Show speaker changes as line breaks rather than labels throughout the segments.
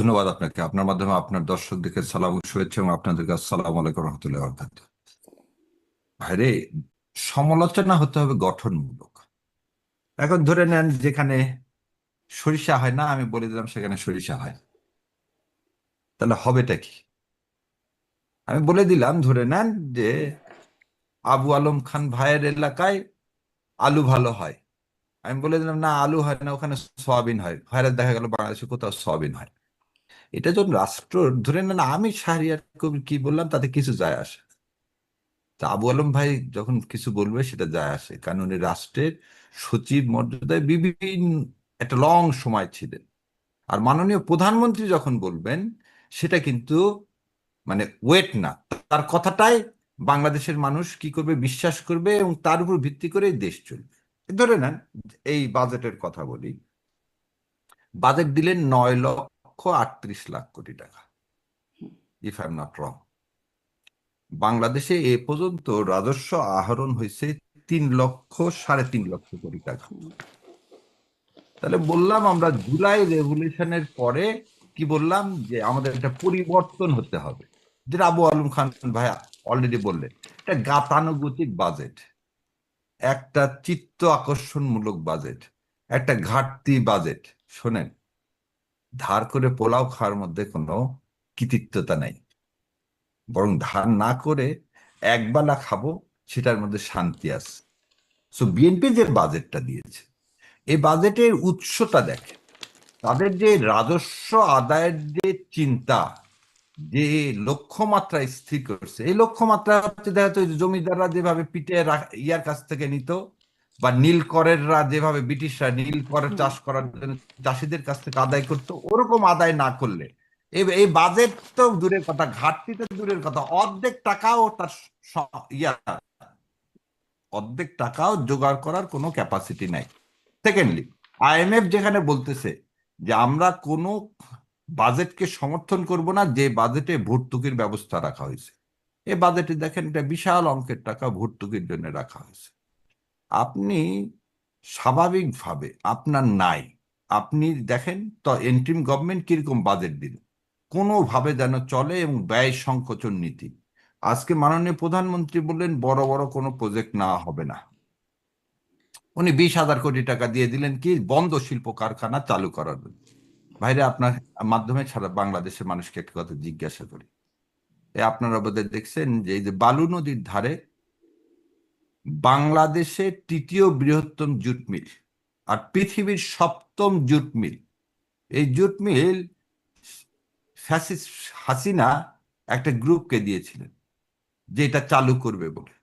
ধন্যবাদ আপনাকে। আপনার মাধ্যমে আপনার দর্শকদেরকে সালাম ও শুভেচ্ছা এবং আপনাদেরকে আসসালামু আলাইকুম রহমতুল্লাহ বরকাতুহু। ভাইরে, সমালোচনা হতে হবে গঠনমূলক। এখন ধরে নেন যেখানে সরিষা হয় না, আমি বলে দিলাম সেখানে সরিষা হয়, তাহলে হবেটা কি? আমি বলে দিলাম, ধরে নেন যে আবু আলম খান ভাইয়ের এলাকায় আলু ভালো হয়। আমি বলে দিলাম না, আলু হয় না, ওখানে সয়াবিন হয়। ভাইরা দেখা গেল বাংলাদেশে কোথাও সয়াবিন হয়। এটা যখন রাষ্ট্র, ধরে নেন আমি শাহরিয়ার কবির কি বললাম তাতে কিছু যায় আসে। তা আবু আলম ভাই যখন কিছু বলবে সেটা যায় আসে, কারণ উনি রাষ্ট্রের সচিব মর্যাদায় বিভিন্ন একটা লং সময় ছিলেন। আর মাননীয় প্রধানমন্ত্রী যখন বলবেন সেটা কিন্তু মানে ওয়েট না, তার কথাটাই বাংলাদেশের মানুষ কি করবে, বিশ্বাস করবে, এবং তার উপর ভিত্তি করে দেশ চলবে। ধরে নেন এই বাজেটের কথা বলি। বাজেট দিলেন 9,38,00,000 কোটি টাকা, if I am not wrong. বাংলাদেশে এ পর্যন্ত রাজস্ব আহরণ হয়েছে 3,00,000 সাড়ে 3 লক্ষ কোটি টাকা। তাহলে বললাম আমরা জুলাই রেভলিউশনের পরে কি বললাম, যে আমাদের একটা পরিবর্তন হতে হবে, যেটা আবু আলম খান ভাই অলরেডি বললেন। একটা গাতানুগতিক বাজেট, একটা চিত্ত আকর্ষণমূলক বাজেট, একটা ঘাটতি বাজেট। শোনেন, ধার করে পোলাও খাওয়ার মধ্যে কোনো কৃতিত্বতা নাই, বরং ধার না করে একবেলা খাবো সেটার মধ্যে শান্তি আছে। সো বিএনপি যে বাজেটটা দিয়েছে, এই বাজেটের উৎসটা দেখে, তাদের যে রাজস্ব আদায়ের যে চিন্তা, যে লক্ষ্যমাত্রা স্থির করছে, এই লক্ষ্যমাত্রা হচ্ছে দেখা যাচ্ছে ওই যে জমিদাররা যেভাবে পিটে ইয়ার কাছ থেকে নিত, বা নীলকরেররা যেভাবে ব্রিটিশরা নীলকরের চাষ করার জন্য চাষিদের কাছ থেকে আদায় করতো, ওরকম আদায় না করলে এই এই বাজেট তো দূরের কথা, ঘাটতি তো দূরের কথা, অর্ধেক টাকাও তার ইয়া অর্ধেক টাকাও জোগাড় করার কোনো ক্যাপাসিটি নাই। সেকেন্ডলি, আইএমএফ যেখানে বলতেছে যে আমরা কোনো বাজেটকে সমর্থন করব না যে বাজেটে ভর্তুকির ব্যবস্থা রাখা হয়েছে, এই বাজেটে দেখেন এটা বিশাল অঙ্কের টাকা ভর্তুকির জন্য রাখা হয়েছে। আপনি স্বাভাবিকভাবে আপনার নাই, আপনি দেখেন তো এন্ট্রিম গভর্নমেন্ট কিরকম বাজেট দিল, কোনোভাবে যেন চলে, এবং ব্যয় সংকোচন নীতি। আজকে মাননীয় প্রধানমন্ত্রী বললেন বড় বড় কোনো প্রজেক্ট নেওয়া হবে না। উনি 20,000 কোটি টাকা দিয়ে দিলেন কি বন্ধ শিল্প কারখানা চালু করার জন্য। ভাইরে, আপনার মাধ্যমে সারা বাংলাদেশের মানুষকে একটা কথা জিজ্ঞাসা করি। আপনারা বোধহয় দেখছেন যে এই যে বালু নদীর ধারে বাংলাদেশের তৃতীয় বৃহত্তম জুট মিল আর পৃথিবীর সপ্তম জুট মিল, এই জুট মিল ফ্যাসিস্ট হাসিনা একটা গ্রুপকে দিয়েছিলেন যে এটা চালু করবে বলে।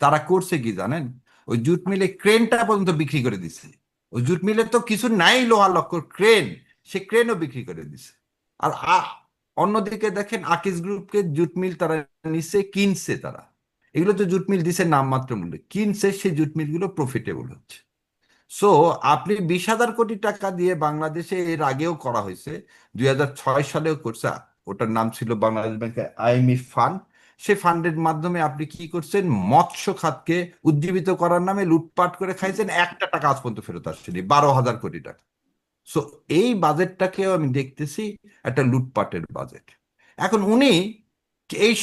তারা করছে কি জানেন? ওই জুট মিলে ক্রেনটা পর্যন্ত বিক্রি করে দিচ্ছে। ওই জুট মিলে তো কিছু নাই, লোহা লক্কর ক্রেন, সে ক্রেনও বিক্রি করে দিছে। আর অন্যদিকে দেখেন আকিজ গ্রুপকে জুট মিল তারা নিচ্ছে, কিনছে তারা। এগুলো তো জুট মিল দিছে নামমাত্র মূল্যে, কিনছে, সেই জুট মিলগুলো প্রফিটেবল হচ্ছে। সো আপনি 20,000 কোটি টাকা দিয়ে বাংলাদেশে এর আগেও করা হয়েছে, 2006 সালেও করছে। ওটার নাম ছিল বাংলাদেশ ব্যাংকের আইএমএফ ফান্ড। সেই ফান্ডের মাধ্যমে আপনি কি করছেন, মৎস্য খাতকে উজ্জীবিত করার নামে লুটপাট করে খাইছেন, একটা টাকা আজ পর্যন্ত ফেরত আসছেনি, 12,000 কোটি টাকা। সো এই বাজেটটাকেও আমি দেখতেছি একটা লুটপাটের বাজেট। এখন উনি এই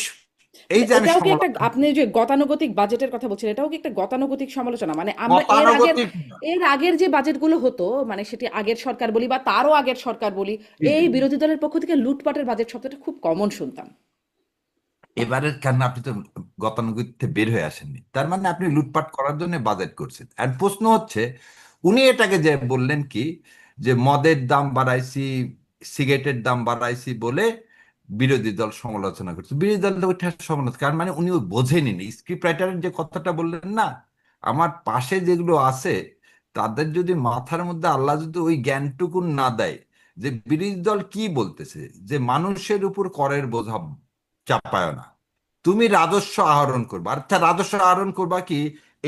এই
মানে
যে আমি
এটাও কি একটা,
সমালোচনা,
আপনি যে গতানুগতিক বাজেটের কথা বলছেন, এটাও কি একটা গতানুগতিক সমালোচনা? মানে আমরা
গতানুগতিক
এর আগের যে বাজেটগুলো হতো, মানে সেটি আগের সরকার বলি বা তারও আগের সরকার বলি,
জি, জি,
এই
জি।
বিরোধী দলের পক্ষ থেকে লুটপাটের বাজেট শব্দটা খুব কমন শুনতাম।
এবারের কেন আপনি তো গতানুগতিকতে বের হয়ে আসেননি, তার মানে আপনি লুটপাট করার জন্য বাজেট করছেন। আর প্রশ্ন হচ্ছে, উনি এটাকে যে বললেন কি, যে মদের দাম বাড়াইছি, সিগারেটের দাম বাড়াইছি বলে বিরোধী দল সমালোচনা করছে। বিরোধী দল ওইটা সমালোচনা, কারণ মানে উনি ওই বোঝেনি। স্ক্রিপ্ট রাইটারের যে কথাটা বললেন না, আমার পাশে যেগুলো আছে তাদের যদি মাথার মধ্যে আল্লাহ যদি ওই জ্ঞানটুকু না দেয়, যে বিরোধী দল কি বলতেছে, যে মানুষের উপর করের বোঝা চাপায় না, তুমি রাজস্ব আহরণ করবা। আচ্ছা, রাজস্ব আহরণ করবা কি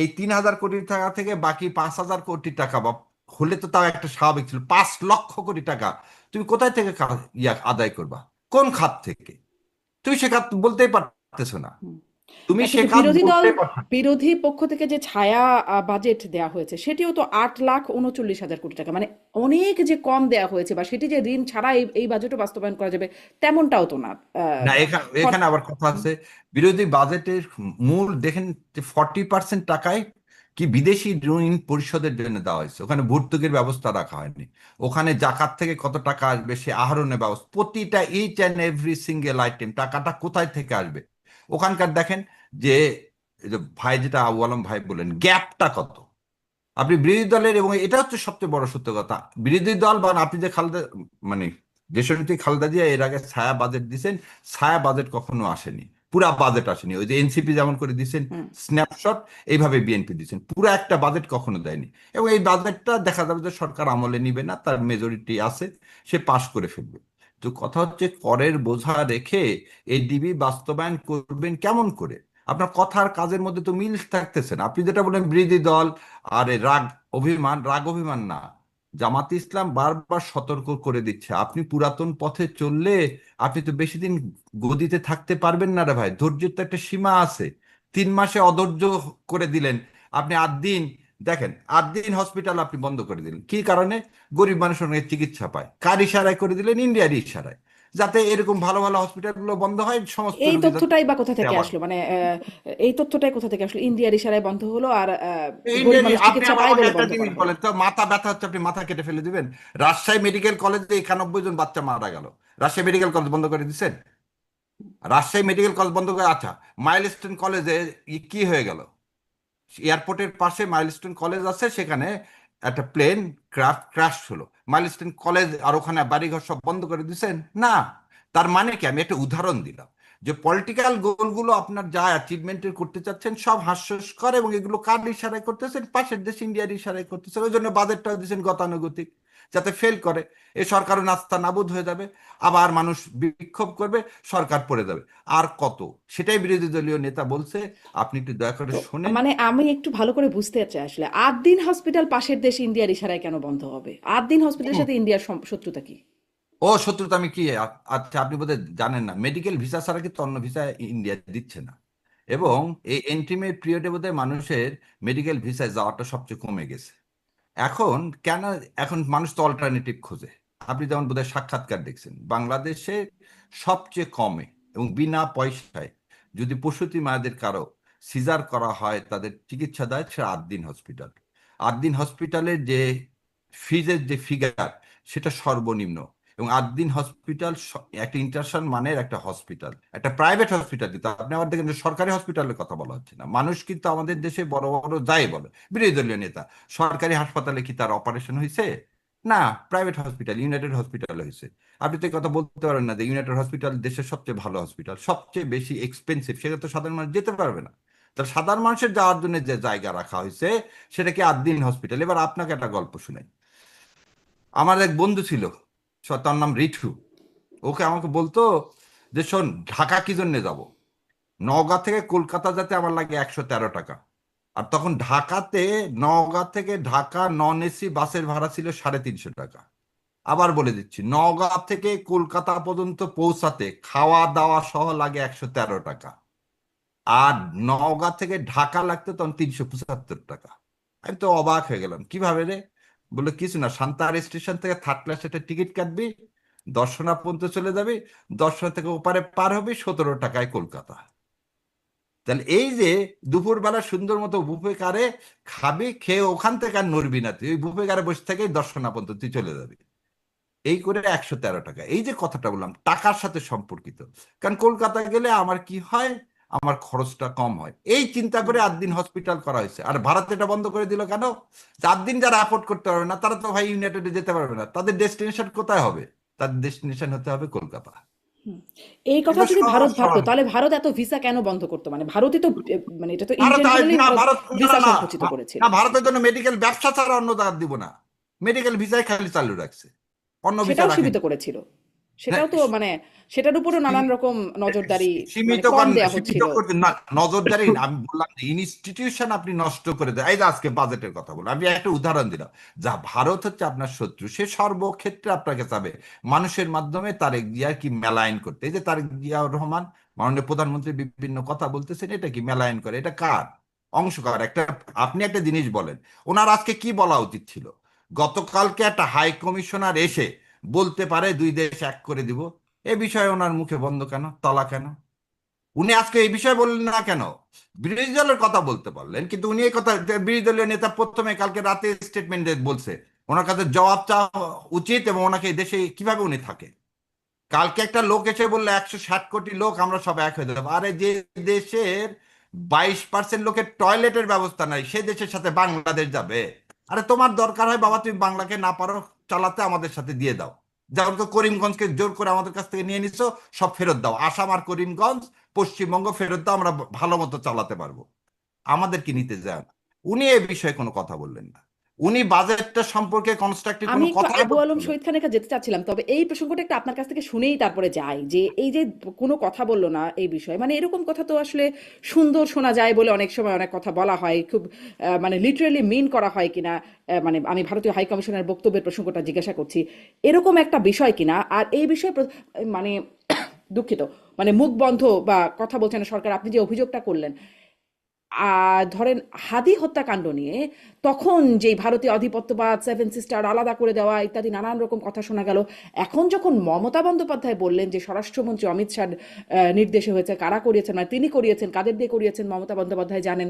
এই 3,000 কোটি টাকা থেকে বাকি 5,000 কোটি টাকা, বা হলে তো তাও একটা স্বাভাবিক ছিল, 5 লক্ষ কোটি টাকা তুমি কোথায় থেকে আদায় করবা, কোন খাত থেকে? তুমি সে খাত বলতেই পারতেছো না। তুমি
না,
সে
কিন্তু
কাজ
বিরোধী দল,
করতে পারছো না।
বিরোধী পক্ষ থেকে যে ছায়া বাজেট দেয়া হয়েছে সেটিও তো 8,39,000 কোটি টাকা, মানে অনেক যে কম দেয়া হয়েছে, বা সেটি যে ঋণ ছাড়া এই বাজেটও বাস্তবায়ন করা যাবে তেমনটাও তো না।
না, এখানে
সর-
এখানে আবার কথা আছে, বিরোধী বাজেটের মূল দেখেন যে 40% টাকায় কি বিদেশি ঋণ পরিশোধের জন্য দেওয়া হয়েছে, ওখানে ভর্তুকির ব্যবস্থা রাখা হয়নি, ওখানে জাকাত থেকে কত টাকা আসবে সে আহরণের ব্যবস্থা, প্রতিটা each and every single item টাকাটা কোথায় থেকে আসবে ওখানকার দেখেন, যে এই যে ভাই যেটা আবু আলম ভাই বলেন গ্যাপটা কত। আপনি বিরোধী দলের, এবং এটা হচ্ছে সবচেয়ে বড় সত্য কথা, বিরোধী দল বা আপনি যে খালেদা, মানে দেশনেত্রী খালেদা জিয়া এর আগে ছায়া বাজেট দিছেন, ছায়া বাজেট কখনো আসেনি, পুরা বাজেট আসেনি, ওই যে এনসিপি যেমন করে দিছেন
হুম।
স্ন্যাপশট, এইভাবে বিএনপি দিচ্ছেন, পুরো একটা বাজেট কখনো দেয়নি। এবং এই বাজেটটা দেখা যাবে যে সরকার আমলে নিবে না, তার মেজরিটি আছে, সে পাশ করে ফেলবে। তো কথা হচ্ছে করের বোঝা রেখে এই ডিবি বাস্তবায়ন করবেন কেমন করে? আপনার কথার কাজের মধ্যে তো মিল থাকতেছে না। আপনি যেটা বলেন বিরোধী দল, আরে রাগ অভিমান, রাগ অভিমান না, জামাতে ইসলাম বারবার সতর্ক করে দিচ্ছে আপনি পুরাতন পথে চললে আপনি তো বেশি দিন গদিতে থাকতে পারবেন না রে ভাই, ধৈর্যের তো একটা সীমা আছে। 3 মাসে অধৈর্য করে দিলেন আপনি 8 দিন, দেখেন 8 দিন হসপিটাল আপনি বন্ধ করে দিলেন কি কারণে? গরিব মানুষ অনেক চিকিৎসা পায়, কার ইশারায় করে দিলেন? ইন্ডিয়ার ইশারায়, যাতে এরকম ভালো ভালো হসপিটালগুলো বন্ধ হয়, সমস্ত
এই
রোগী যাতে
তথ্যটাই বা কোথা থেকে
সেবা।
আসলো, মানে এই তথ্যটাই কোথা থেকে আসলো? ইন্ডিয়ার ইশারায় বন্ধ হলো আর গরিব
ইন্ডিয়ারই,
মানুষ
আপনি
চিকিৎসা
আবার
পায়
আমাকে
বলে
একটা
বন্ধ
জিনিস
করা হলো?
বলেন তো, মাথা ব্যথা হচ্ছে আপনি মাথা কেটে ফেলে দিবেন? রাজশাহী মেডিকেল কলেজে 91 জন বাচ্চা মারা গেল, রাজশাহী মেডিকেল কলেজ বন্ধ করে দিচ্ছেন? রাজশাহী মেডিকেল কলেজ বন্ধ করে, আচ্ছা মাইলস্টোন কলেজে কি হয়ে গেল? এয়ারপোর্টের পাশে মাইলস্টোন কলেজ আছে, সেখানে একটা প্লেন ক্র্যাশ হলো, মাইলস্টোন কলেজ আর ওখানে বাড়িঘর সব বন্ধ করে দিচ্ছেন না? তার মানে কি, আমি একটা উদাহরণ দিলাম যে পলিটিক্যাল গোলগুলো আপনার যা অ্যাচিভমেন্টের করতে চাচ্ছেন সব হাস্যস্কর, এবং এগুলো কার ইশারায় করতেছেন? পাশের দেশ ইন্ডিয়ার ইশারায় করতেছেন, ওই জন্য বাজেটটা দিচ্ছেন গতানুগতিক, যাতে ফেল করে, এ সরকারও নাস্তা নাবুদ হয়ে যাবে, আবার মানুষ বিক্ষোভ করবে, সরকার পড়ে যাবে। আর কত, সেটাই বিরোধী দলীয় নেতা বলছে, আপনি একটু দয়া করে
তো
শোনেন।
মানে আমি একটু ভালো করে বুঝতে চাই আসলে 8 দিন হসপিটাল পাশের দেশ ইন্ডিয়ার ইশারায় কেন বন্ধ হবে? 8 দিন হসপিটালের সাথে ইন্ডিয়ার শত্রুতা কি?
ও শত্রুতা আমি কি আচ্ছা আপনি বোধহয় জানেন না, মেডিকেল ভিসা ছাড়া কিন্তু অন্য ভিসা ইন্ডিয়া দিচ্ছে না, এবং এই এন্ট্রিমেট পিরিয়ডে বোধহয় মানুষের মেডিকেল ভিসায় যাওয়াটা সবচেয়ে কমে গেছে। এখন কেন? এখন মানুষ তো অল্টারনেটিভ খোঁজে। আপনি যেমন বোধহয় সাক্ষাৎকার দেখছেন, বাংলাদেশে সবচেয়ে কমে এবং বিনা পয়সায় যদি প্রসূতি মায়েদের কারো সিজার করা হয়, তাদের চিকিৎসা দেয়, সেটা 8 দিন হসপিটাল। 8 দিন হসপিটালের যে ফিজের যে ফিগার, সেটা সর্বনিম্ন। এবং 8 দিন হসপিটাল একটা ইন্টারন্যাশনাল মানের একটা হসপিটাল, একটা প্রাইভেট হসপিটাল, কিন্তু আপনি আবার দেখেন যে সরকারি হসপিটালের কথা বলা হচ্ছে না। মানুষ কিন্তু আমাদের দেশে বড় বড় যাই বলে বিরোধী দলীয় নেতা, সরকারি হাসপাতালে কি তার অপারেশন হয়েছে? না, প্রাইভেট হসপিটাল, ইউনাইটেড হসপিটাল হয়েছে। আপনি তো এই কথা বলতে পারেন না যে ইউনাইটেড হসপিটাল দেশের সবচেয়ে ভালো হসপিটাল, সবচেয়ে বেশি এক্সপেন্সিভ, সেটা তো সাধারণ মানুষ যেতে পারবে না। তাহলে সাধারণ মানুষের যাওয়ার জন্য যে জায়গা রাখা হয়েছে সেটা কি 8 দিন হসপিটাল? এবার আপনাকে একটা গল্প শুনাই। আমার এক বন্ধু ছিল, তার নাম রিঠু। ওকে আমাকে বলতো যে শোন, ঢাকা কি জন্য যাব, নওগাঁ থেকে কলকাতা যেতে আমার লাগে 113 টাকা। আর তখন ঢাকাতে, নওগাঁ থেকে ঢাকা নন এসি বাসের ভাড়া ছিল 350 টাকা। আবার বলে দিচ্ছি, নওগাঁ থেকে কলকাতা পর্যন্ত পৌঁছাতে খাওয়া দাওয়া সহ লাগে 113 টাকা। আর নওগাঁ থেকে ঢাকা লাগতো তখন 375 টাকা। আমি তো অবাক হয়ে গেলাম, কিভাবে রে? বললো কিছু না, সান্তাহার স্টেশন থেকে থার্ড ক্লাস একটা টিকিট কাটবি, দর্শনা পর্যন্ত চলে যাবি, দর্শনা থেকে ওপারে পার হবি, 17 টাকায় কলকাতা। তাহলে এই যে দুপুরবেলা সুন্দর মতো বুফে কারে খাবি, খেয়ে ওখান থেকে আর নড়বি না, তুই ওই বুফে কারে বসে থেকেই দর্শনা পর্যন্ত তুই চলে যাবি, এই করে 113 টাকা। এই যে কথাটা বললাম টাকার সাথে সম্পর্কিত, কারণ কলকাতা গেলে আমার কি হয়, আমার খরচটা কম হয়, এই চিন্তা করে 8 দিন হসপিটাল করা হয়েছে। আর ভারত এটা বন্ধ করে দিল কেন? 4 দিন যারা অ্যাফোর্ড করতে পারবে না তারা তো ভাই ইউনাইটেডে যেতে পারবে না, তাদের ডেস্টিনেশন কোথায় হবে? তাদের ডেস্টিনেশন হতে হবে কলকাতা।
এই কথা
একদম
যদি
সহজ
ভারত ভাবতো
সরল।
তাহলে ভারত এত ভিসা কেন বন্ধ করতো? মানে ভারতই তো মানে এটা তো
ভারত
ইন্টেনশনালি
না,
ভারত
ভারত না,
ভিসা
না,
সংকুচিত করেছিল।
না, ভারতের জন্য মেডিকেল ব্যবসা ছাড়া অন্য দাঁত দিব না, মেডিকেল ভিসায় খালি চালু রাখছে, অন্য ভিসা
সেটাও সীমিত
রাখেনি।
করেছিল।
না,
সেটাও তো মানে সেটার উপরও নানান রকম নজরদারি, মানে
সীমিত
কম
করেন না,
দেয়া
সীমিত
হচ্ছিল।
করতে না, নজরদারি না, আমি বললাম যে ইনস্টিটিউশন আপনি নষ্ট করে দেয়। এই যে আজকে বাজেটের কথা বললাম, আমি একটা উদাহরণ দিলাম, যা ভারত হচ্ছে আপনার শত্রু, সে সর্বক্ষেত্রে আপনাকে চাবে মানুষের মাধ্যমে তারেক জিয়ার কি মেলায়ন করতে। এই যে তারেক জিয়াউর রহমান মাননীয় প্রধানমন্ত্রী বিভিন্ন কথা বলতেছেন, এটা কি মেলায়ন করে? এটা কার অংশকার? একটা আপনি একটা জিনিস বলেন, ওনার আজকে কি বলা উচিত ছিল? গতকালকে একটা হাই কমিশনার এসে বলতে পারে দুই দেশ এক করে দিব, এ বিষয়ে ওনার মুখে বন্ধ কেন, তলা কেন? উনি আজকে এই বিষয়ে বললেন না কেন? বিরোধী দলের কথা বলতে পারলেন, কিন্তু উনি এই কথা, বিরোধী দলীয় নেতা প্রথমে কালকে রাতে স্টেটমেন্ট বলছে ওনার কাছে জবাব চাওয়া উচিত, এবং ওনাকে এই দেশে কিভাবে উনি থাকে। কালকে একটা লোক এসে বললো 160 কোটি লোক আমরা সব এক হয়ে যাবো। আরে যে দেশের 22% লোকের টয়লেটের ব্যবস্থা নাই, সে দেশের সাথে বাংলাদেশ যাবে? আরে তোমার দরকার হয় বাবা, তুমি বাংলাকে না পারো চালাতে, আমাদের সাথে দিয়ে দাও। যেমন তো করিমগঞ্জকে জোর করে আমাদের কাছ থেকে নিয়ে নিছো, সব ফেরত দাও। আসাম আর করিমগঞ্জ, পশ্চিমবঙ্গ ফেরত দাও, আমরা ভালো মতো চালাতে পারবো। আমাদের কি নিতে যায় না? উনি এ বিষয়ে কোনো কথা বললেন না। উনি বাজেটটা সম্পর্কে কনস্ট্রাকটিভ
আমি
কোনো
একটু
কথাই
আবু
বলতে
আলম
বলেন।
শহীদ খানের কাছে যেতে চাচ্ছিলাম, তবে এই প্রসঙ্গটা একটু আপনার কাছ থেকে শুনেই তারপরে যাই, যে এই যে কোনো কথা বললো না এই বিষয়ে, মানে এরকম কথা তো আসলে সুন্দর শোনা যায় বলে অনেক সময় অনেক কথা বলা হয়, খুব মানে লিটারেলি মিন করা হয় কিনা, মানে আমি ভারতীয় হাই কমিশনের বক্তব্যের প্রসঙ্গটা জিজ্ঞাসা করছি, এরকম একটা বিষয় কিনা। আর এই বিষয়ে মানে দুঃখিত, মানে মুখ বন্ধ বা কথা বলছেন না সরকার, আপনি যে অভিযোগটা করলেন, ধরেন হাদি হত্যাকাণ্ড নিয়ে তখন যেই ভারতীয় আধিপত্যবাদ, সেভেন সিস্টার আলাদা করে দেওয়া ইত্যাদি নানান রকম কথা শোনা গেল, এখন যখন মমতা বন্দ্যোপাধ্যায় বললেন যে স্বরাষ্ট্রমন্ত্রী অমিত শাহ নির্দেশে হয়েছে, কারা করিয়েছেন, মানে তিনি করিয়েছেন, কাদের দিয়ে করিয়েছেন মমতা বন্দ্যোপাধ্যায় জানেন,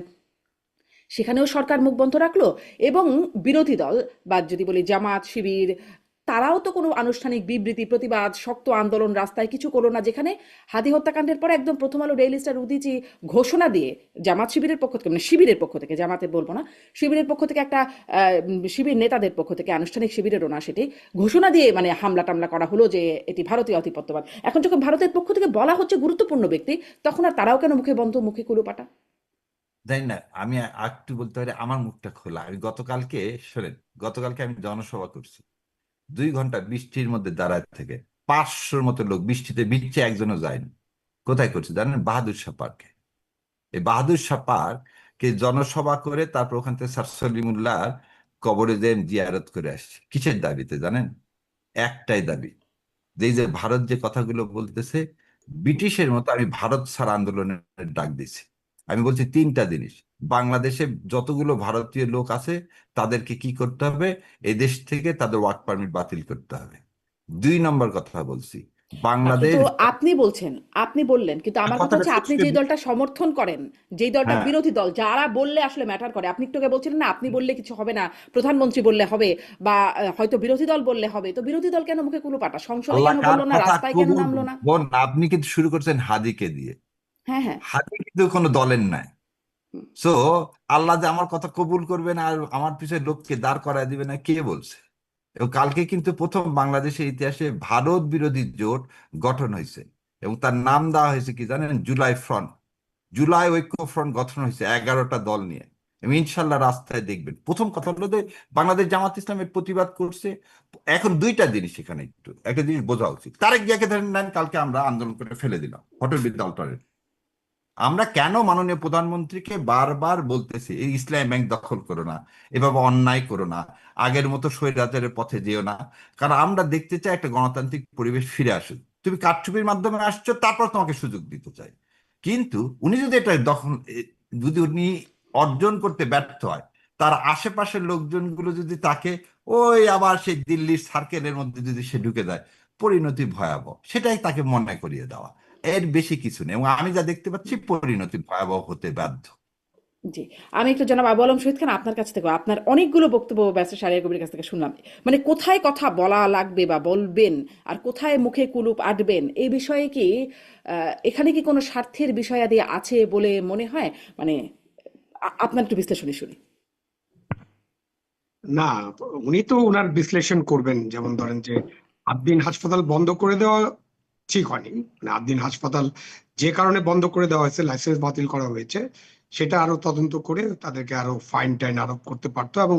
সেখানেও সরকার মুখ বন্ধ রাখলো। এবং বিরোধী দল বা যদি বলি জামাত শিবির, তারাও তো কোনো আনুষ্ঠানিক বিবৃতি, প্রতিবাদ, শক্ত আন্দোলন, রাস্তায় কিছু করলো না, যেখানে হাদি হত্যাকাণ্ডের পরে একদম প্রথম আলো, ডেইলি স্টার, উদীচী ঘোষণা দিয়ে জামাত শিবিরের পক্ষ থেকে, মানে শিবিরের পক্ষ থেকে, জামাতে বলবো না, শিবিরের পক্ষ থেকে একটা শিবির নেতাদের পক্ষ থেকে, আনুষ্ঠানিক শিবিরেরও না সেটি, ঘোষণা দিয়ে মানে হামলা টামলা করা হলো যে এটি ভারতীয় আধিপত্যবাদ। এখন যখন ভারতের পক্ষ থেকে বলা হচ্ছে গুরুত্বপূর্ণ ব্যক্তি, তখন আর তারাও কেন মুখে বন্ধ, মুখে কুলুপাটা?
জানি না, আমি একটু বলতে পারি, আমার মুখটা খোলা। আমি গতকালকে, শোনেন, গতকালকে আমি জনসভা করছি, 2 ঘন্টা বৃষ্টির মধ্যে দাঁড়ায় থেকে 500-র মতো লোক, বৃষ্টিতে ভিজছে, একজনও যায়নি। কোথায় করছে জানেন? বাহাদুর শাহ পার্কে। এই বাহাদুর শাহ পার্কে জনসভা করে তারপর ওখান থেকে স্যার সলিমুল্লাহর কবরে যে জিয়ারত করে আসছে। কিসের দাবিতে জানেন? একটাই দাবি, যে এই যে ভারত যে কথাগুলো বলতেছে, ব্রিটিশের মতো আমি ভারত ছাড় আন্দোলনের ডাক দিছি। আমি বলছি 3টা জিনিস: বাংলাদেশে যতগুলো ভারতীয় লোক আছে তাদেরকে কি করতে হবে? এই দেশ থেকে তাদের ওয়ার্ক পারমিট বাতিল করতে হবে। 2 নম্বর কথা বলছি, বাংলাদেশ,
কিন্তু আপনি বলছেন, আপনি বললেন, কিন্তু আমার কথা
কথাটা
হচ্ছে
শেষ
আপনি
করে
যেই
দিই।
দলটা সমর্থন করেন, যেই দলটা
হ্যাঁ,
বিরোধী দল, যারা বললে আসলে ম্যাটার করে, আপনি একটু আগে বলছিলেন না আপনি বললে কিছু হবে না, প্রধানমন্ত্রী বললে হবে, বা হয়তো বিরোধী দল বললে হবে, তো বিরোধী দল কেন মুখে কুলোপাটা, সংসদে
আল্লাহ
কেন
কার
বললো না,
কথা
রাস্তায় কেন
কবুল।
নামলো না?
বোন, আপনি কিন্তু শুরু করছেন হাদিকে দিয়ে।
হ্যাঁ, হ্যাঁ।
হাদি কিন্তু কোনো দলের নাই।
হুম।
সো আল্লাহ যে আমার কথা কবুল করবে না আর আমার পিছনে লোককে দাঁড় করায় দিবে না, কে বলছে? এবং কালকে কিন্তু প্রথম বাংলাদেশের ইতিহাসে ভারত বিরোধী জোট গঠন হয়েছে, এবং তার নাম দেওয়া হয়েছে কি জানেন? জুলাই ফ্রন্ট। জুলাই ঐক্য ফ্রন্ট গঠন হয়েছে 11টা দল নিয়ে, এবং ইনশাল্লাহ রাস্তায় দেখবেন। প্রথম কথা হলো যে বাংলাদেশ জামাত ইসলামের প্রতিবাদ করছে। এখন 2টা জিনিস এখানে, একটু একটা জিনিস বোঝা উচিত। তারেক জিয়াকে ধরেন নেন, কালকে আমরা আন্দোলন করে ফেলে দিলাম হোটেল বিদ্যা। আমরা কেন মাননীয় প্রধানমন্ত্রীকে বারবার বলতেছি এই ইসলামী ব্যাংক দখল করো না, এভাবে অন্যায় করো না, আগের মতো স্বৈরাচারের পথে যেও না? কারণ আমরা দেখতে চাই একটা গণতান্ত্রিক পরিবেশ ফিরে আসুক। তুমি কারচুপির মাধ্যমে আসছো, তারপর তোমাকে সুযোগ দিতে চাই। কিন্তু উনি যদি এটা দখল, যদি উনি অর্জন করতে ব্যর্থ হয়, তার আশেপাশের লোকজনগুলো যদি তাকে ওই আবার সেই দিল্লির সার্কেলের মধ্যে যদি সে ঢুকে যায়, পরিণতি ভয়াবহ। সেটাই তাকে মনে করিয়ে দেওয়া, এর বেশি কিছু নেই। এবং আমি যা দেখতে পাচ্ছি, পরিণতি ভয়াবহ হতে বাধ্য।
জি, আমি একটু জনাব আবু আলম শহীদ খান আপনার কাছ থেকে, আপনার অনেকগুলো বক্তব্য ব্যারিস্টার শাহরিয়ার কবিরের কাছ থেকে শুনলাম, মানে কোথায় কথা বলা লাগবে বা বলবেন, আর কোথায় মুখে কুলুপ আঁটবেন, এই বিষয়ে কি এখানে কি কোনো স্বার্থের বিষয়াদি আছে বলে মনে হয়? মানে আপনার একটু বিশ্লেষণী শুনি।
না, উনি তো ওনার বিশ্লেষণ করবেন। যেমন ধরেন যে আদ্দিন হাসপাতাল বন্ধ করে দেওয়া ঠিক হয়নি। মানে আদ্দিন হাসপাতাল যে কারণে বন্ধ করে দেওয়া হয়েছে, লাইসেন্স বাতিল করা হয়েছে, সেটা আরো তদন্ত করে তাদেরকে আরো ফাইন টাইন আরোপ করতে পারতো এবং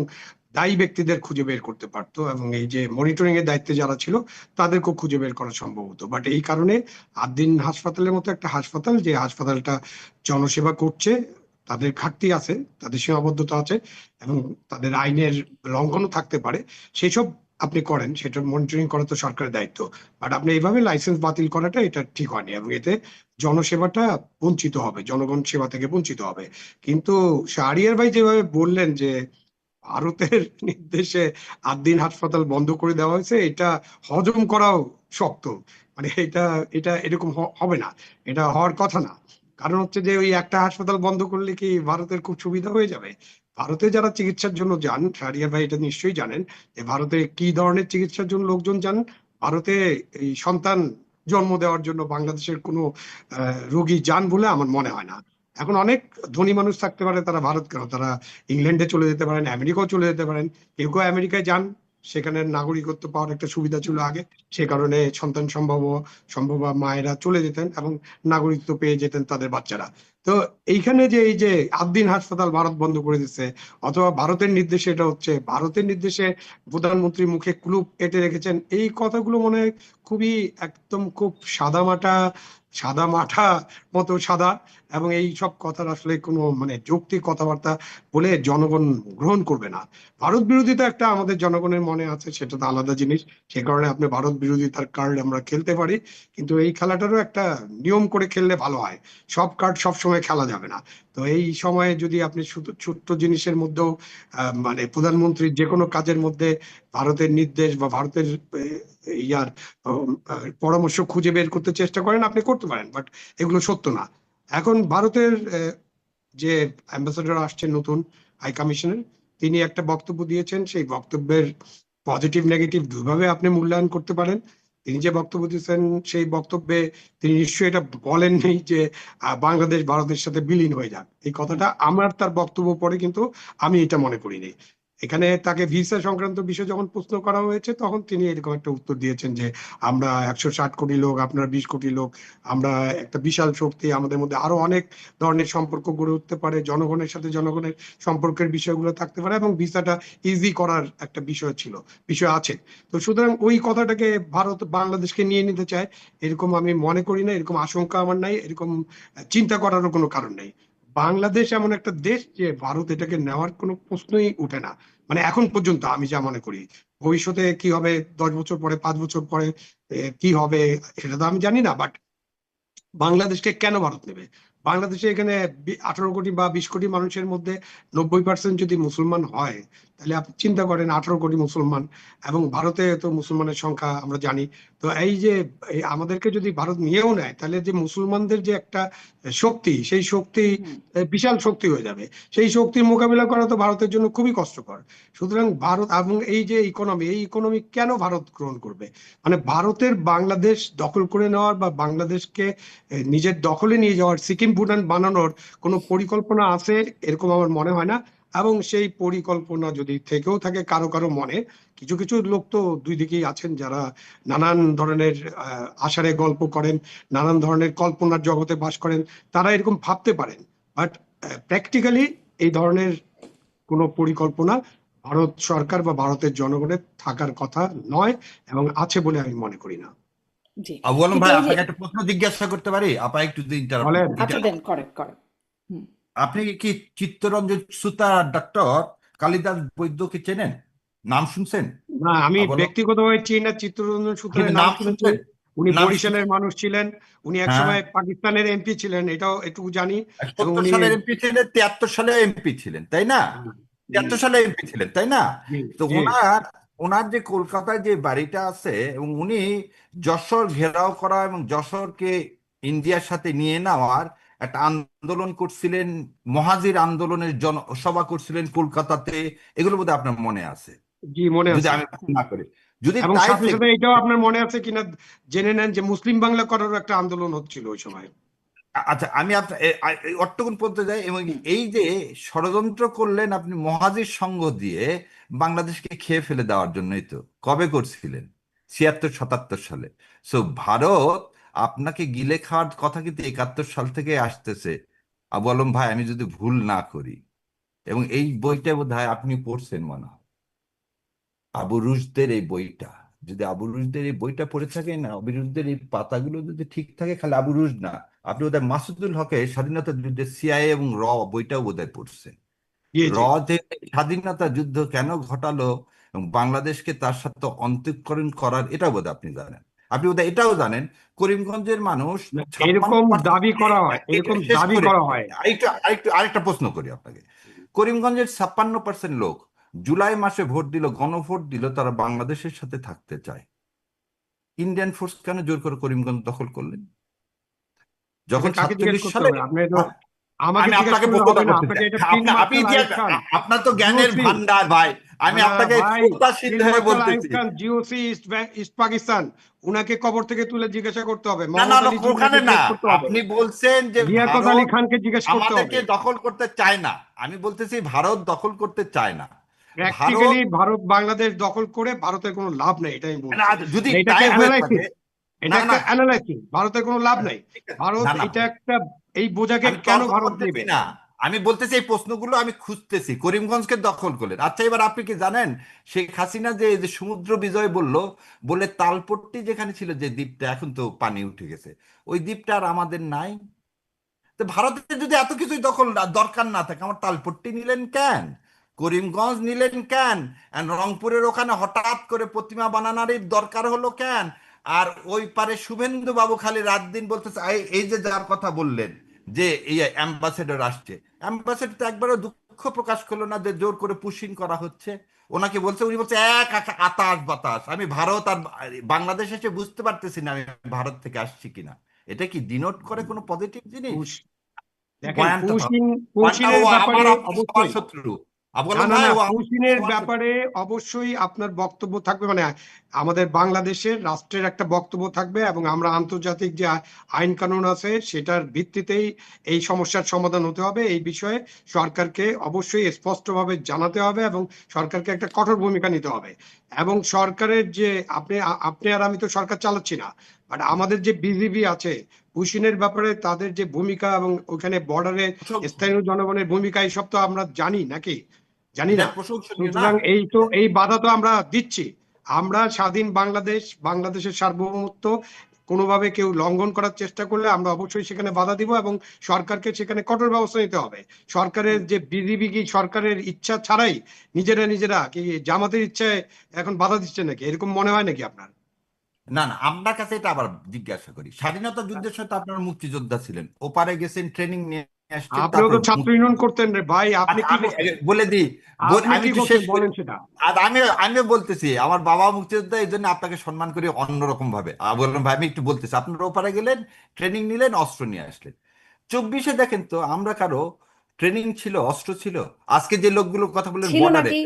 দায়ী ব্যক্তিদের খুঁজে বের করতে পারতো, এবং এই যে মনিটরিং এর দায়িত্বে যারা ছিল তাদেরকেও খুঁজে বের করা সম্ভব হতো। বাট এই কারণে আদ্দিন হাসপাতালের মতো একটা হাসপাতাল, যে হাসপাতালটা জনসেবা করছে, তাদের ঘাটতি আছে, তাদের সীমাবদ্ধতা আছে, এবং তাদের আইনের লঙ্ঘনও থাকতে পারে, সেই সব আপনি করেন, সেটা মনিটরিং করা তো সরকারের দায়িত্ব। বাট আপনি এইভাবে লাইসেন্স বাতিল করাটা এটা ঠিক হয়নি, এবং এতে জনসেবাটা বঞ্চিত হবে, জনগণ সেবা থেকে বঞ্চিত হবে। কিন্তু শাহরিয়ার ভাই যেভাবে বললেন যে ভারতের নির্দেশে 8 দিন হাসপাতাল বন্ধ করে দেওয়া হয়েছে, এটা হজম করাও শক্ত। মানে এটা এটা এরকম হবে না, এটা হওয়ার কথা না। কারণ হচ্ছে যে ওই একটা হাসপাতাল বন্ধ করলে কি ভারতের খুব সুবিধা হয়ে যাবে? ভারতে যারা চিকিৎসার জন্য যান, শাহরিয়ার ভাই এটা নিশ্চয়ই জানেন যে ভারতে কি ধরনের চিকিৎসার জন্য লোকজন যান। ভারতে এই সন্তান জন্ম দেওয়ার জন্য বাংলাদেশের কোনো রোগী যান বলে আমার মনে হয় না। এখন অনেক ধনী মানুষ থাকতে পারে, তারা ভারত কেন, তারা ইংল্যান্ডে চলে যেতে পারেন, আমেরিকাও চলে যেতে পারেন। কেউ কেউ আমেরিকায় যান, সেখানে নাগরিকত্ব পাওয়ার একটা সুবিধা ছিল আগে, সে কারণে সন্তান সম্ভব মায়েরা চলে যেতেন এবং নাগরিকত্ব পেয়ে যেতেন তাদের বাচ্চারা। তো এইখানে যে এই যে 8 দিন হাসপাতাল ভারত বন্ধ করে দিচ্ছে, অথবা ভারতের নির্দেশে এটা হচ্ছে, ভারতের নির্দেশে প্রধানমন্ত্রী মুখে কুলুপ এঁটে রেখেছেন, এই কথাগুলো মনে হয় খুবই একদম খুব সাদা মাঠা মতো সাদা। এবং এই সব কথার আসলে কোনো মানে যৌক্তিক কথাবার্তা বলে জনগণ গ্রহণ করবে না। ভারত বিরোধিতা একটা আমাদের জনগণের মনে আছে, সেটা তো আলাদা জিনিস। সে কারণে আপনি ভারত বিরোধিতার কার্ড আমরা খেলতে পারি, কিন্তু এই খেলাটারও একটা নিয়ম করে খেললে ভালো হয়। সব কার্ড সব সময় খেলা যাবে না। তো এই সময়ে যদি আপনি শুধু ছোট্ট জিনিসের মধ্যেও মানে প্রধানমন্ত্রীর যে কোনো কাজের মধ্যে ভারতের নির্দেশ বা ভারতের ইয়ার পরামর্শ খুঁজে বের করতে চেষ্টা করেন, আপনি করতে পারেন, বাট এগুলো সত্য না। এখন ভারতের যে অ্যাম্বাসাডার আসছেন নতুন হাই কমিশনের, তিনি একটা বক্তব্য দিয়েছেন, সেই বক্তব্যের পজিটিভ নেগেটিভ দুভাবে আপনি মূল্যায়ন করতে পারেন। তিনি যে বক্তব্য দিয়েছেন সেই বক্তব্যে তিনি নিশ্চয়ই এটা বলেননি যে বাংলাদেশ ভারতের সাথে বিলীন হয়ে যাক। এই কথাটা আমার তার বক্তব্য পরে কিন্তু আমি এটা মনে করিনি। এখানে তাকে ভিসা সংক্রান্ত বিষয় যখন প্রশ্ন করা হয়েছে, তখন তিনি এরকম একটা উত্তর দিয়েছেন যে আমরা 160 কোটি লোক, আপনারা 20 কোটি লোক, আমরা একটা বিশাল শক্তি, আমাদের মধ্যে আরো অনেক ধরনের সম্পর্ক গড়ে উঠতে পারে, জনগণের সাথে জনগণের সম্পর্কের বিষয়গুলো থাকতে পারে, এবং ভিসাটা ইজি করার একটা বিষয় আছে। তো সুতরাং ওই কথাটাকে ভারত বাংলাদেশকে নিয়ে নিতে চায়, এরকম আমি মনে করি না, এরকম আশঙ্কা আমার নাই, এরকম চিন্তা করারও কোনো কারণ নেই। বাংলাদেশ এমন একটা দেশ যে ভারত এটাকে নেওয়ার কোনো প্রশ্নই উঠে না, মানে এখন পর্যন্ত আমি যা মনে করি। ভবিষ্যতে কি হবে, 10 বছর পরে, 5 বছর পরে কি হবে, সেটা তো আমি জানি না। বাট বাংলাদেশকে কেন ভারত নেবে? বাংলাদেশে এখানে 18 কোটি বা 20 কোটি মানুষের মধ্যে 90% যদি মুসলমান হয়, তাহলে আপনি চিন্তা করেন 18 কোটি মুসলমান, এবং ভারতে তো মুসলমানের সংখ্যা আমরা জানি। তো এই যে আমাদেরকে যদি ভারত নিয়েও নেয়, তাহলে যে মুসলমানদের যে একটা শক্তি, সেই শক্তি বিশাল শক্তি হয়ে যাবে। সেই শক্তির মোকাবিলা করা তো ভারতের জন্য খুবই কষ্টকর। সুতরাং ভারত এবং এই যে ইকোনমি কেন ভারত গ্রহণ করবে? মানে ভারতের বাংলাদেশ দখল করে নেওয়ার বা বাংলাদেশকে নিজের দখলে নিয়ে যাওয়ার, সিকিম ভুটান বানানোর কোনো পরিকল্পনা আছে এরকম আমার মনে হয় না। এবং সেই পরিকল্পনা যদি থেকেও থাকে কারো কারো মনে, কিছু কিছু লোক তো দুই দিকেই আছেন, যারা নানান ধরনের আষাঢ়ে গল্প করেন, নানান ধরনের কল্পনার জগতে বাস করেন, তারা এরকম ভাবতে পারেন। বাট প্র্যাকটিক্যালি এই ধরনের কোনো পরিকল্পনা ভারত সরকার বা ভারতের জনগণের থাকার কথা নয়, এবং আছে বলে আমি মনে করি না।
জি।
আবু আলম
কিন্তু
ভাই,
এই যে
আপনাকে একটা প্রশ্ন জিজ্ঞাসা করতে পারি? আপা একটু ইন্টারাপ্ট।
বলেন।
আচ্ছা দেন, করেন করেন। হুম।
আপনি কি চিত্তরঞ্জন সুতার ডক্টর কালিদাস বৈদ্যকে চেনেন? নাম শুনছেন?
না, আমি
আবু আলম,
ব্যক্তিগতভাবে চিনি না চিত্তরঞ্জন
কিন্তু
সূত্রের, নাম
নাম
শুনেছি।
শুনছেন?
উনি
নাম
বরিশালের
শুনছেন?
মানুষ ছিলেন, উনি
হ্যাঁ,
একসময় পাকিস্তানের এমপি ছিলেন, এটাও একটু জানি। এবং
70
উনি
সালের এমপি ছিলেন, 73 সালে এমপি ছিলেন, তাই না?
জি
73 সালে এমপি ছিলেন, তাই না?
জি
তো
জি
ওনার ওনার যে কলকাতায় যে বাড়িটা আছে, এবং উনি যশোর ঘেরাও করা এবং যশোরকে ইন্ডিয়ার সাথে নিয়ে নেওয়ার একটা আন্দোলন করছিলেন, মহাজির আন্দোলনের সভা করছিলেন কলকাতাতে। এগুলো বোধহয় আপনার মনে আছে,
জি মনে
যদি
আছে।
আমি ভুল না করি। যদি
এবং
তাই
সাথে সাথে
থেকে
এটাও আপনার মনে আছে কিনা জেনে নেন যে মুসলিম বাংলা করারও একটা আন্দোলন হচ্ছিল ওই সময়।
আচ্ছা, আমি আপনার অট্টগুন বলতে যাই, এবং
হুম।
এই যে ষড়যন্ত্র করলেন আপনি মহাজির সঙ্গ দিয়ে বাংলাদেশকে খেয়ে ফেলে দেওয়ার জন্যই তো কবে করছিলেন? 76 77 সালে। সো ভারত আপনাকে গিলে খাওয়ার কথা কিন্তু 71 সাল থেকে আসতেছে, আবু আলম ভাই, আমি যদি ভুল না করি। এবং এই বইটা বোধহয় আপনি পড়ছেন মনে হয়, আবু রুশদের এই বইটা। যদি আবু রুশদের এই বইটা পড়ে থাকেন, আবু রুশদের এই পাতাগুলো যদি ঠিক থাকে, খালি আবু রুশ না, আপনি বোধহয় মাসুদুল হকের স্বাধীনতা যুদ্ধে সিআইএ এবং বইটাও বোধহয় পড়ছেন।
জি জি
যে স্বাধীনতা যুদ্ধ কেন ঘটালো, এবং বাংলাদেশকে তার সাথে অন্তঃকরণ করার, এটাও বোধহয় আপনি জানেন। আপনি বোধহয় এটাও জানেন করিমগঞ্জের মানুষ
এরকম
56%।
দাবি করা হয়, এরকম
শেষ
দাবি
করে
করা হয়।
আরেকটা প্রশ্ন করি আপনাকে। করিমগঞ্জের 56% লোক জুলাই মাসে ভোট দিল, গণভোট দিল, তারা বাংলাদেশের সাথে থাকতে চায়। ইন্ডিয়ান ফোর্স কেন জোর করে করিমগঞ্জ দখল করলেন? যখন
এটা কাকে জিজ্ঞেস
47
করতে
সালে,
হবে? আপনি তো আমাকে
আমি
জিজ্ঞেস
আপনাকে
করলে
বক্তব্য
হবে না,
করতে
আপনাকে
চাই।
এটা ফিল্ড
আপনি
মার্শাল আইয়ুব
ইতিহাস,
খান,
আপনার তো জ্ঞানের
জিওসি,
ভান্ডার ভাই, আমি
না
আপনাকে
ভাই,
শ্রদ্ধাশীল
ফিল্ড
হয়ে
মার্শাল আইয়ুব
বলতেছি।
খান, জিওসি ইস্ট পাকিস্তান, উনাকে কবর থেকে তুলে জিজ্ঞাসা করতে হবে।
না না
মোহাম্মদ
না,
আলী
ওখানে
জিন্নাহকে
না,
জিজ্ঞেস করতে হবে।
আপনি বলছেন যে
লিয়াকত আলী
ভারত
খানকে জিজ্ঞেস করতে
আমাদেরকে
হবে।
দখল করতে চায় না। আমি বলতেছি ভারত দখল করতে চায় না। ভারত,
প্র্যাকটিক্যালি ভারত বাংলাদেশ দখল করে ভারতের কোনো লাভ নেই, এটাই আমি
না,
বলছি।
যদি
এটা
তাই
একটা
হয়ে
অ্যানালাইসিস,
থাকে,
এটা
না
একটা
না,
অ্যানালাইসিস, ভারতের কোনো লাভ নাই।
ঠিক আছে,
ভারত
না না
এটা
ভাই,
একটা, এই বোঝাকে
আমি
কেন
তর্ক
ভারত
করতেছি
নেবে?
না। আমি বলতেছি এই প্রশ্নগুলো আমি খুঁজতেছি। করিমগঞ্জকে দখল করলেন, আচ্ছা এবার আপনি কি জানেন শেখ হাসিনা যে এই যে সমুদ্র বিজয় বলল, বলে তালপট্টি যেখানে ছিল যে দ্বীপটা, এখন তো পানি উঠে গেছে, ওই দ্বীপটা আর আমাদের নাই। তো ভারতের যদি এত কিছুই দখল দরকার না থাকে, আমার তালপট্টি নিলেন কেন? করিমগঞ্জ নিলেন কেন? আর রংপুরের ওখানে হঠাৎ করে প্রতিমা বানানোর দরকার হলো কেন? আর ওই পারে শুভেন্দু বাবু খালি রাত দিন বলতেছে, এই যে যার কথা বললেন যে এই অ্যাম্বাসেডর আসছে, অ্যাম্বাসেডর তো একবারও দুঃখ প্রকাশ করলো না যে জোর করে পুশিং করা হচ্ছে। ওনাকে বলছে, উনি বলছে এক আতাস বাতাস, আমি ভারত আর বাংলাদেশ এসে বুঝতে পারতেছি না আমি ভারত থেকে আসছি কিনা। এটা কি ডিনোট করে কোনো পজিটিভ জিনিস?
পুশ, দেখেন
বয়ানটা তো, বয়ানটা ও
পুশিনের
আমার
ব্যাপারে
আপনার সবার
অবশ্যই,
শত্রু।
না
বললাম
না
ভাই
না,
ও আমার
পুশিনের
সবার শত্রু।
ব্যাপারে অবশ্যই আপনার বক্তব্য থাকবে, মানে আমাদের বাংলাদেশের রাষ্ট্রের একটা বক্তব্য থাকবে, এবং আমরা আন্তর্জাতিক যে আইন কানুন আছে সেটার ভিত্তিতেই এই সমস্যার সমাধান হতে হবে। এই বিষয়ে সরকারকে অবশ্যই স্পষ্টভাবে জানাতে হবে, এবং সরকারকে একটা কঠোর ভূমিকা নিতে হবে। এবং সরকারের যে আপনি আর আমি তো সরকার চালাচ্ছি না, বাট আমাদের যে বিজিবি আছে, পুশিনের ব্যাপারে তাদের যে ভূমিকা, এবং ওখানে বর্ডারে স্থানীয় জনগণের ভূমিকা, এইসব তো আমরা জানি নাকি? জানি
এটা
না।
প্রশংসনীয় না?
সুতরাং এই বাধা তো আমরা দিচ্ছি। আমরা স্বাধীন বাংলাদেশ, বাংলাদেশের সার্বভৌমত্ব কোনোভাবে কেউ লঙ্ঘন করার চেষ্টা করলে আমরা অবশ্যই সেখানে বাধা দিব, এবং সরকারকে সেখানে কঠোর ব্যবস্থা নিতে হবে। সরকারের যে বিজিবি কি সরকারের ইচ্ছা ছাড়াই নিজেরা কি জামাতের ইচ্ছায় এখন বাধা দিচ্ছে নাকি? এরকম মনে হয় নাকি আপনার?
না না, আপনার কাছে এটা আবার জিজ্ঞাসা করি, স্বাধীনতা যুদ্ধের সাথে আপনার মুক্তিযোদ্ধা ছিলেন, ওপারে গেছেন, ট্রেনিং নিয়ে আসছেন,
আপনিও
তারপর
তো ছাত্র ইউনিয়ন করতেন রে ভাই, আপনি
আচ্ছা,
কি
আমি
করতেন?
বলে দিই,
আপনি
আমি
কি
একটু
করতেন
শেষ করি।
বলেন সেটা।
আর আমি বলতেছি, আমার বাবা মুক্তিযোদ্ধা, এই জন্য আপনাকে সম্মান করি অন্যরকম ভাবে। বললাম ভাই, আমি একটু বলতেছি, আপনারা ওপারে গেলেন, ট্রেনিং নিলেন, অস্ত্র নিয়ে আসলেন। 24-এ দেখেন তো আমরা কারো ট্রেনিং ছিল, অস্ত্র ছিল? আজকে যে লোকগুলোর কথা বললেন
ছিল
বর্ডারে,
নাকি?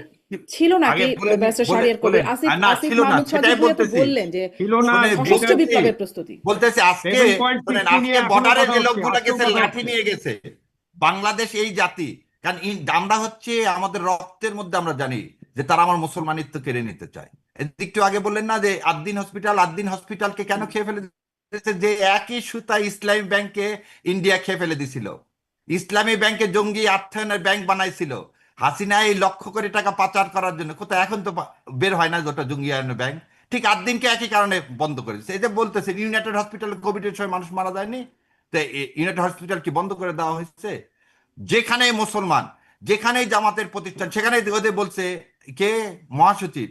ছিল
আগে
নাকি?
বলেন,
ব্যারিস্টার
বলেন,
শাহরিয়ার কবির,
বলেন।
আসিফ
না
আসিফ
ছিল না,
মাহমুদ
সেটাই
সজীব ভুঁইয়া তো
বলতেছি।
বললেন যে
ছিল না,
শোনেন,
সশস্ত্র
বলতেছি
বিপ্লবের প্রস্তুতি।
বলতেছি আজকে, শোনেন,
7.62
আজকে
নিয়ে এখনো
বর্ডারে
কথা
যে
হচ্ছে,
লোকগুলো
আজকেও
গেছে
কথা
লাঠি
হচ্ছে।
নিয়ে গেছে, বাংলাদেশ এই জাতি, কারণ আমরা হচ্ছে আমাদের রক্তের মধ্যে আমরা জানি যে তারা আমার মুসলমানিত্ব কেড়ে নিতে চায়। একটু আগে বললেন না যে আদ্দিন হসপিটালকে কেন খেয়ে ফেলে দিয়েছে? যে একই সুতা ইসলামী ব্যাংকে ইন্ডিয়া খেয়ে ফেলে দিছিল। ইসলামী ব্যাংকে জঙ্গি অর্থায়নের ব্যাংক বানাইছিল হাসিনা এই লক্ষ কোটি টাকা পাচার করার জন্য। কোথায় এখন তো বের হয় না ওটা জঙ্গি আয়নের ব্যাংক। ঠিক আদ্দিনকে একই কারণে বন্ধ করেছে। এই যে বলতেছে ইউনাইটেড হসপিটাল কোভিডের সময় মানুষ মারা যায়নি, তো ইউনাইটেড হসপিটাল কি বন্ধ করে দেওয়া হয়েছে? যেখানে মুসলমান, যেখানেই জামাতের প্রতিষ্ঠান, সেখানে ওদের বলছে কে মহাসচিব,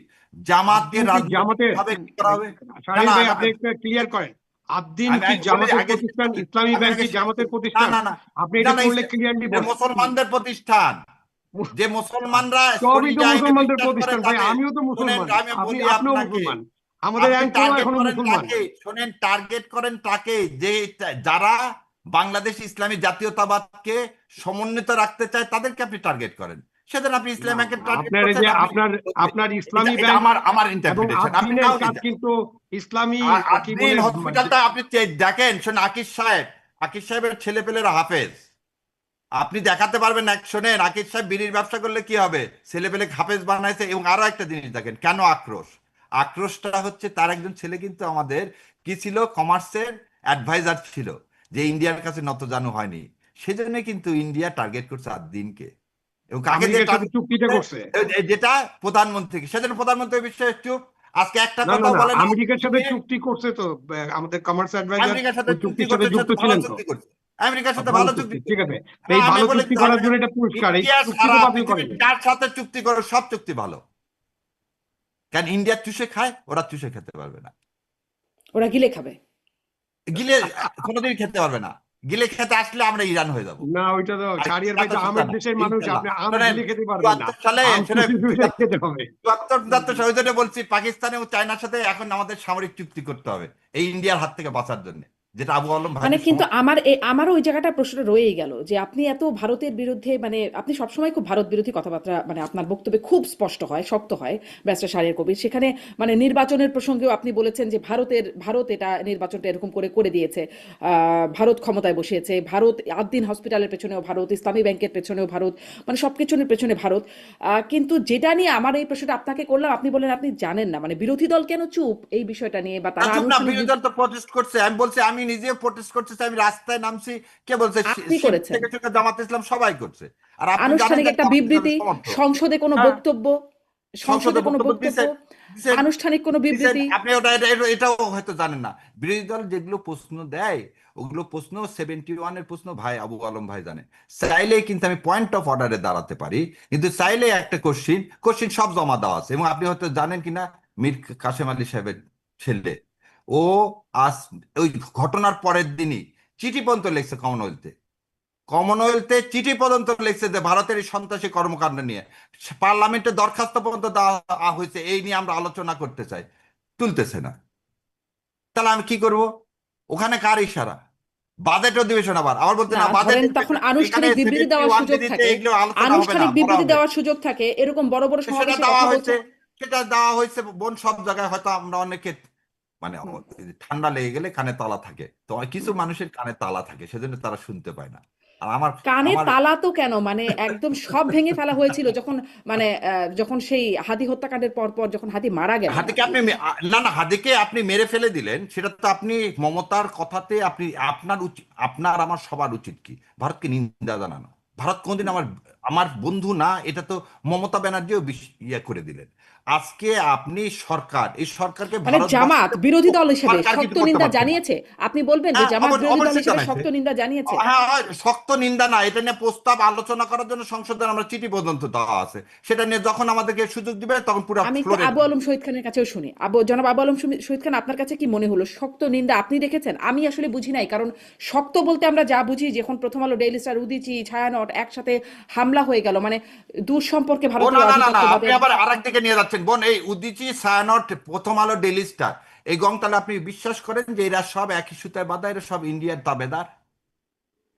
জামাতকে
আদ্দিন কি
রাজনৈতিক
জামাতের,
ভাবে কি করা হবে? না
শাহীন
না,
ভাই আপনি একটু ক্লিয়ার করেন, আদ্দিন
আমি
কি
আমি বলে
জামাতের
আগে শেষ
প্রতিষ্ঠান,
করি,
ইসলামী
আমি
ব্যাংক
আগে
কি
শেষ
জামাতের
করি। না
প্রতিষ্ঠান?
না না,
আপনি
না
এটা
না,
করলে ক্লিয়ারলি
এটা
বলেন।
মুসলমানদের প্রতিষ্ঠান। যে মুসলমানরা
সবই তো
পরিযায়ী
মুসলমানদের
বিশ্বাস করে
প্রতিষ্ঠান ভাই,
তাদের।
আমিও তো
শোনেন,
মুসলমান,
আমি বলি
আপনিও
আপনাকে,
মুসলমান, আমাদের
আপনি
অ্যাঙ্করও
টার্গেট
এখনো
করেন
মুসলমান।
তাকে, শোনেন, টার্গেট করেন তাকে যে যারা বাংলাদেশ ইসলামী জাতীয়তাবাদকে সমন্বিত রাখতে চায়, তাদেরকে আপনি টার্গেট করেন। সেদিন আপনি
না,
ইসলাম ব্যাংকের টার্গেট
আপনার এই
করছেন।
যে
আমি
আপনার ইসলামী
এটা
ব্যাংক
আমার
এবং
ইন্টারপ্রিটেশন, আপনি
আদ্দিনের
কাউকে
কাজ কিন্তু ইসলামী কি
আদ্দিন
বলে,
হসপিটালটা আপনি দেখেন, শোনেন, আকিব সাহেবের ছেলেপেলেরা হাফেজ। আপনি দেখাতে পারবেন এক, শোনেন, আকিব সাহেব বিড়ির ব্যবসা করলে কি হবে, ছেলেপেলে হাফেজ বানাইছে। এবং আরো একটা জিনিস দেখেন, কেন আক্রোশটা হচ্ছে, তার একজন ছেলে কিন্তু আমাদের কি ছিল, কমার্সের অ্যাডভাইজার ছিল, যে ইন্ডিয়ার কাছে নতজানু হয়নি। সেজন্য কিন্তু ইন্ডিয়া টার্গেট করছে আদ্দিনকে। এবং কাকে যে
আমেরিকার সাথে
টার্গেট
চুক্তিটা
করছে,
করছে।
যেটা প্রধানমন্ত্রীকে, সেজন্য প্রধানমন্ত্রী বিষয়ে চুপ। আজকে একটা
না না
কথা
না,
বলেন
আমেরিকার সাথে
আদ্দিনকে।
চুক্তি করছে তো, আমাদের কমার্স অ্যাডভাইজার
আমেরিকার সাথে
ওই
চুক্তি
চুক্তির সাথে
করছে, সে
যুক্ত
তো ভালো
ছিলেন তো।
চুক্তি করছে, আমেরিকার সাথে
ভালো
ভালো
চুক্তি,
চুক্তি
ঠিক
করছে।
আছে। তো এই
আমি
ভালো
বলি,
চুক্তি করার জন্য এটা পুরস্কার, এই
ইন্ডিয়া
চুক্তি
সারা
তো বাতিল
পৃথিবীর
করেনি।
যার সাথে চুক্তি করো সব চুক্তি ভালো। কারণ ইন্ডিয়া চুষে খায়, ওরা চুষে খেতে পারবে না।
ওরা গিলে খাবে।
গিলে কোনোদিন খেতে পারবে না। গিলে খেতে আসলে আমরা ইরান হয়ে যাব।
না, ওইটা তো
আর
শাহরিয়ার
এটা
ভাই
তো
তো
চিন্তা
আমের
না,
দেশের মানুষ,
ইনশাল্লাহ।
আপনি আম
শোনেন,
গিলে খেতে পারবেন না,
74 সালে
আম চুষে খেতে হবে।
74 ওই জন্য বলছি পাকিস্তান এবং চায়নার সাথে এখন আমাদের সামরিক চুক্তি করতে হবে এই ইন্ডিয়ার হাত থেকে বাঁচার জন্য, যেটা আবু আলম ভাই
মানে কিন্তু আমারও ওই জায়গাটা প্রশ্ন রয়েই গেল যে আপনি এত ভারতের বিরুদ্ধে, মানে আপনি সবসময় খুব ভারত বিরোধী কথাবার্তা, মানে আপনার বক্তব্যে খুব স্পষ্ট হয়, শক্ত হয় ব্যারিস্টার শাহরিয়ার কবির। সেখানে মানে নির্বাচনের প্রসঙ্গেও আপনি বলেছেন যে ভারত এটা নির্বাচনটা এরকম করে দিয়েছে, ভারত ক্ষমতায় বসিয়েছে, ভারত আদ্দিন হসপিটালের পেছনেও ভারত, ইসলামী ব্যাংকের পেছনেও ভারত, মানে সব কিছুর পেছনে ভারত। কিন্তু যেটা নিয়ে আমার এই প্রশ্নটা আপনাকে করলাম, আপনি বলেন আপনি জানেন না, মানে বিরোধী দল কেন চুপ এই বিষয়টা নিয়ে, বা তারা
চুপ না,
আনুষ্ঠানিক
বিরোধী দল তো প্রটেস্ট করছে। আমি বলছি আমি নিজেও প্রটেস্ট করতেছি, আমি রাস্তায় নামছি। কে বলছে?
আপনি
শিবির
করেছেন
থেকে শুরু করে জামাত ইসলাম সবাই করছে। আর আপনি জানেন
আনুষ্ঠানিক
যে
একটা
জামাত
বিবৃতি,
ইসলামের সমর্থক।
সংসদে কোনো
হ্যাঁ,
বক্তব্য,
সংসদে
সংসদে কোনো
বক্তব্য
বক্তব্য,
দিচ্ছেন দিচ্ছেন
আনুষ্ঠানিক কোনো
দিচ্ছেন।
বিবৃতি।
আপনি এটাও হয়তো জানেন না। বিরোধী দল যেগুলো প্রশ্ন দেয়, ওগুলো প্রশ্ন 71-এর প্রশ্ন ভাই আবু আলম ভাই জানে। চাইলেই কিন্তু আমি পয়েন্ট অফ অর্ডারে দাঁড়াতে পারি, কিন্তু চাইলে একটা কোশ্চিন সব জমা দেওয়া আছে। এবং আপনি হয়তো জানেন কিনা, মীর কাসেম আলী সাহেবের ছেলে, ও আজ ওই ঘটনার পরের দিনই চিঠি পর্যন্ত লিখছে কমনওয়েলথে চিঠি পর্যন্ত লিখছে যে ভারতের এই সন্ত্রাসী কর্মকাণ্ড নিয়ে পার্লামেন্টে দরখাস্ত পর্যন্ত দেওয়া হয়েছে, এই নিয়ে আমরা আলোচনা করতে চাই, তুলতেছে না। তাহলে আমি কি করব? ওখানে কার ইশারা? বাজেট অধিবেশন, আবার আবার বলতে
না
না বাজেট
ধরেন তখন
অধিবেশন, এখানে
আনুষ্ঠানিক বিবৃতি দেওয়ার
71
সুযোগ
দিতে
থাকে,
এগুলো আলোচনা হবে না,
আনুষ্ঠানিক
বড়
বিবৃতি
হবে।
দেওয়ার সুযোগ থাকে, এরকম বড় বড়
সেটা
সমাবেশে
দেওয়া
কথা
হয়েছে,
বলছেন।
সেটা দেওয়া হয়েছে বোন, সব জায়গায় হয়তো আমরা অনেকে মানে
হুম।
ঠান্ডা লেগে গেলে কানে তালা থাকে, তো কিছু মানুষের কানে তালা থাকে, সেজন্য তারা শুনতে পায় না। আর আমার
কানে
আমার
তালা তো কেন, মানে একদম সব ভেঙে ফেলা হয়েছিল যখন, মানে যখন সেই হাদি হত্যাকাণ্ডের পর পর যখন হাদি মারা গেলেন আর
হাদিকে
কি।
আপনি না না, হাদিকে আপনি মেরে ফেলে দিলেন, সেটা তো আপনি মমতার কথাতে আপনি আপনার আমার সবার উচিত কি ভারতকে নিন্দা জানানো। ভারত কোনদিন আমার আমার বন্ধু না, এটা তো মমতা ব্যানার্জিও ইয়ে করে দিলেন। আজকে আপনি এই সরকারকে
মানে জামাত
ভারতবর্ষের
বিরোধী দল হিসেবে
সরকার কিছু
শক্ত
করতে
নিন্দা
পারছে না।
জানিয়েছে, আপনি বলবেন যে
হ্যাঁ,
জামাত বিরোধী দল
অবশ্যই
হিসেবে
জানাইছে।
শক্ত নিন্দা জানিয়েছে।
হ্যাঁ, শক্ত নিন্দা না, এটা নিয়ে প্রস্তাব আলোচনা করার জন্য সংসদে আমরা চিঠি পর্যন্ত দেওয়া আছে। সেটা নিয়ে যখন আমাদেরকে সুযোগ দিবে তখন পুরো
আমি একটু
ফ্লোরে।
আবু আলম শহীদ খানের কাছেও শুনি। জনাব আবু আলম শহীদ খান, আপনার কাছে কি মনে হলো শক্ত নিন্দা আপনি দেখেছেন? আমি আসলে বুঝি নাই, কারণ শক্ত বলতে আমরা যা বুঝি, যখন প্রথম আলো, ডেইলি স্টার, উদীচী, ছায়ানট একসাথে হামলা হয়ে গেল, মানে দূর সম্পর্কে
ও না
ভারতীয়
না না না, আপনি
আধিপত্যবাদের।
আবার আরেক দিকে নিয়ে যাচ্ছেন বোন। এই উদীচী, ছায়ানট, প্রথম আলো, ডেইলি স্টার, এই গংতালে আপনি বিশ্বাস করেন যে এরা সব একই সুতায় বাঁধা, এরা সব ইন্ডিয়ার দাবেদার?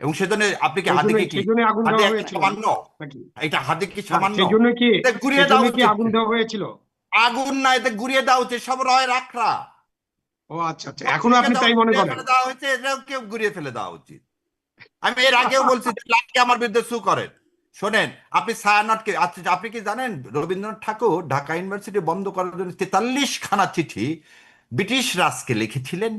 এবং সেজন্য আপনি কি হাদিকে কি
সেই জন্য আগুন
হাদি
দেওয়া
একটা
হয়েছিল
সামান্য?
নাকি?
এটা হাদি কি
না,
সামান্য?
সেই জন্য কি,
এতে ঘুরিয়ে
সেই
দেওয়া
জন্য কি
উচিত।
আগুন দেওয়া হয়েছিল?
আগুন না, এতে ঘুরিয়ে দেওয়া উচিত, সব রয়ের আখড়া।
ও আচ্ছা আচ্ছা,
সব
এখনো
ঘুরিয়ে
আপনি
দেওয়া,
তাই মনে
ঘুরিয়ে
করেন?
ফেলে দেওয়া হয়েছে, এটাও কেউ ঘুরিয়ে ফেলে দেওয়া উচিত। আমি এর আগেও বলছি যে লাকি আমার বিরুদ্ধে সু করেন। শোনেন, আপনি ছায়ানটকে, আচ্ছা আপনি কি জানেন রবীন্দ্রনাথ ঠাকুর ঢাকা ইউনিভার্সিটি বন্ধ করার জন্য 43 খানা চিঠি ব্রিটিশ রাজকে লিখেছিলেন?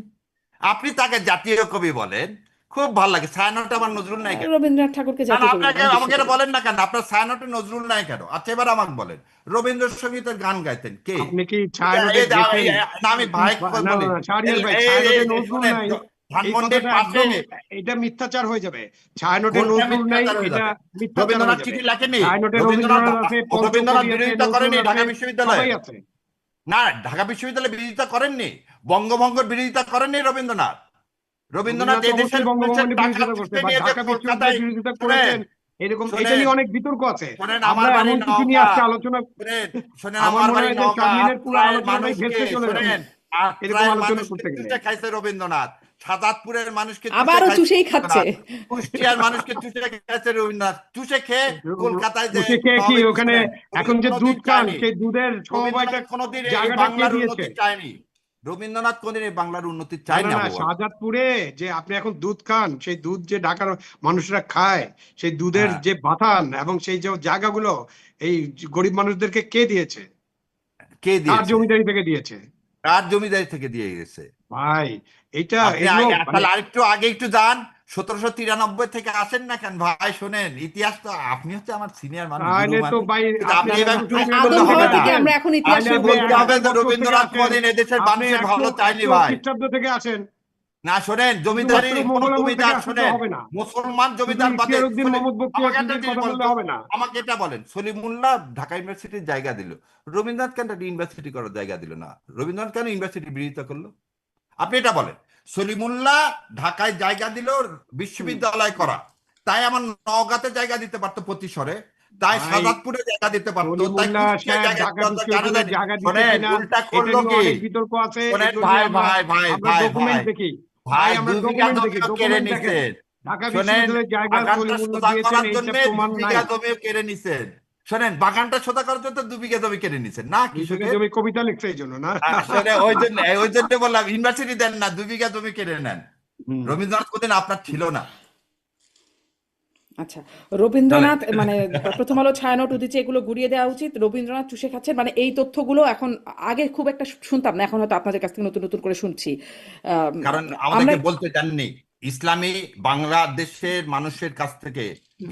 আপনি তাকে জাতীয় কবি বলেন, খুব ভালো লাগে। ছায়ানটে আমার নজরুল নাই কেন?
রবীন্দ্রনাথ ঠাকুরকে
না না,
জাতীয় কবি
আপনাকে
বলেন,
আমাকে এটা
বিশ্বকবি।
বলেন না কেন, আপনার ছায়ানটে নজরুল নাই কেন? আচ্ছা এবার আমাকে বলেন, রবীন্দ্রসঙ্গীতের গান গাইতেন কে?
আপনি কি
এটা
ছায়ানটে
এই
গেছেন?
না, আমি ভাই
না না
বলি,
না, শাহরিয়ার ভাই, ছায়ানটে নজরুল
শোনেন,
নাই, এই
ধানমন্ডির
কথাটা
পাশে
একদম, এটা মিথ্যাচার হয়ে যাবে। ছায়ানটে
কোনটা
নজরুল নাই,
মিথ্যাচার হয়ে
এটা
যাবে?
মিথ্যাচার
রবীন্দ্রনাথ
হয়ে যাবে।
চিঠি লেখেনি?
ছায়ানটে
রবীন্দ্রনাথ
রবীন্দ্রনাথ আছে,
রবীন্দ্রনাথ
পঞ্চকবি আছে,
বিরোধিতা করেনি
নজরুল আছে,
ঢাকা বিশ্ববিদ্যালয়ে?
সবাই আছে।
না, ঢাকা বিশ্ববিদ্যালয়ে বিরোধিতা করেননি, বঙ্গভঙ্গের বিরোধিতা করেননি রবীন্দ্রনাথ। রবীন্দ্রনাথ
রবীন্দ্রনাথ
এই দেশের
অবশ্যই
মানুষের
বঙ্গভবনের
টাকা
বিরোধিতা করছে,
চুষে
বা
নিয়েছে
ঢাকা
কলকাতায়।
বিশ্ববিদ্যালয়ের বিরোধিতা
শোনেন
করেছেন, এরকম এটা
শোনেন
নিয়ে অনেক বিতর্ক আছে।
শোনেন,
আমরা
আমার বাড়ি
এমন কিছু নিয়ে
নওগাঁ।
আজকে আলোচনা,
শোনেন শোনেন,
আমার
আমার
মনে
বাড়ি
হয় যে
নওগাঁ।
শারমিনের পুরো
আত্রায়ের
আলোচনাটাই
মানুষকে,
ভেস্তে চলে যাবে
শোনেন,
এরকম
আত্রায়ের
আলোচনা
মানুষকে
করতে গেলে।
চুষে খাইছে রবীন্দ্রনাথ, সাজাদপুরের মানুষকে চুষে
আবারও
খাইছে
চুষেই খাচ্ছে।
রবীন্দ্রনাথ, কুষ্টিয়ার মানুষকে চুষে খাইছে রবীন্দ্রনাথ, চুষে খেয়ে কলকাতায় যে
বসে খেয়ে কি
সমাবেশ
ওখানে
করেন।
এখন যে
কোনোদিন
দুধ খান,
চায়নি
সেই দুধের সমবায়টা,
রবীন্দ্রনাথ, কোনোদিন এই
জায়গাটা কে
বাংলার
দিয়েছে?
উন্নতি চায়নি। রবীন্দ্রনাথ কোনদিন এই বাংলার উন্নতি
না না
চায়নি
না,
আবু আলম।
শাহজাদপুরে যে আপনি এখন দুধ খান, সেই দুধ যে ঢাকার মানুষরা খায়, সেই দুধের
হ্যাঁ,
যে বাথান এবং সেই যে জায়গাগুলো, এই গরিব মানুষদেরকে কে দিয়েছে?
কে
কার
দিয়েছে?
জমিদারি থেকে দিয়েছে?
কার জমিদারি থেকে দিয়ে গেছে?
ভাই, এইটা
আপনি
এগুলো মানে,
তাহলে আরেকটু আগে একটু যান, 1793 থেকে আসেন না কেন ভাই? শোনেন ইতিহাস তো, আপনি হচ্ছে আমার সিনিয়র মানুষ, গুরু
তাহলে তো
মানুষ,
ভাই
কিন্তু
আপনি
আপনি
না না
এবার
না,
1793
বলতে
আদম
হবে
হওয়া
না।
থেকে
আসেন,
আমরা এখন ইতিহাস
তাহলে
আপনি
আপনি
বলবো
বলতে
না।
হবে
1000
যে
বছর থেকে
রবীন্দ্রনাথ
আসেন,
কোনদিন এদেশের
আপনি
মানুষের
100
ভালো চায়নি
100
ভাই।
খ্রিস্টাব্দ থেকে আসেন,
না শোনেন, জমিদারি
শুধুমাত্র
কোন
মোগল আমল থেকে
জমিদার
আসলে তো
শোনেন,
হবে না,
মুসলমান
শুধু
জমিদার বাদে
ইখতিয়ার উদ্দিন মোহাম্মদ বখতিয়ার
আমাকে একটা
খলজির
জিনিস
কথা
বলেন
বললে
তো,
হবে না।
আমাকে এটা বলেন, সলিমুল্লাহ ঢাকা ইউনিভার্সিটির জায়গা দিল, রবীন্দ্রনাথ কেন একটা ইউনিভার্সিটি করার জায়গা দিল না? রবীন্দ্রনাথ কেন ইউনিভার্সিটির বিরোধিতা করলো? আপনি এটা বলেন। সলিমুল্লাহ ঢাকায় জায়গা দিল
হুম
বিশ্ববিদ্যালয় করা, তাই আমার নওগাঁতে জায়গা দিতে পারতো পঁচিশরে, তাই
ভাই,
সাদাতপুরে জায়গা দিতে পারতো, তাই
সলিমুল্লাহ
কুষ্টিয়ায়
সাহেব
জায়গা
ঢাকা
দিতে পারতো, কেন
বিশ্ববিদ্যালয়ের
দেয়নি?
জায়গা দিছে
শোনেন
কিনা
উল্টা
এটা
করলো
নিয়ে
কি?
অনেক বিতর্ক আছে,
শোনেন
এগুলো
ভাই
নিয়ে আমরা
ভাই ভাই
আমরা
ভাই
ডকুমেন্ট
ভাই
দেখি। ভাই
ভাই,
আমরা
2 বিঘা
ডকুমেন্ট দেখি,
জমিও কেড়ে
ডকুমেন্ট দেখেন।
নিছেন।
ঢাকা
শোনেন,
বিশ্ববিদ্যালয়ের জায়গা
বাগানটা
সলিমুল্লাহ
সোজা
দিয়েছেন,
করার
এইটা
জন্য
প্রমাণ
2
নাই।
বিঘা জমিও কেড়ে নিছেন। শোনেন, বাগানটা সোজা করার জন্য 2 বিঘা জমি কেড়ে নিছেন না
2 বিঘা
কৃষকের?
জমি কবিতা লিখছে এই জন্য না।
শোনে, ওই জন্য বললাম ইউনিভার্সিটি দেন না, 2 বিঘা জমি কেড়ে নেন।
হুম।
রবীন্দ্রনাথ কোনদিন আপনার ছিল না।
আচ্ছা,
চলেন।
রবীন্দ্রনাথ মানে প্রথম আলো ছায়ানট উদিচে এগুলো গুড়িয়ে দেওয়া উচিত। রবীন্দ্রনাথ চুষে খাচ্ছেন মানে এই তথ্যগুলো এখন আগে খুব একটা শুনতাম না, এখন হয়তো আপনাদের কাছ থেকে নতুন নতুন করে শুনছি। আম,
কারণ
আমরা
আমাদেরকে বলতে চাননি, ইসলামী বাংলাদেশের মানুষের কাছ থেকে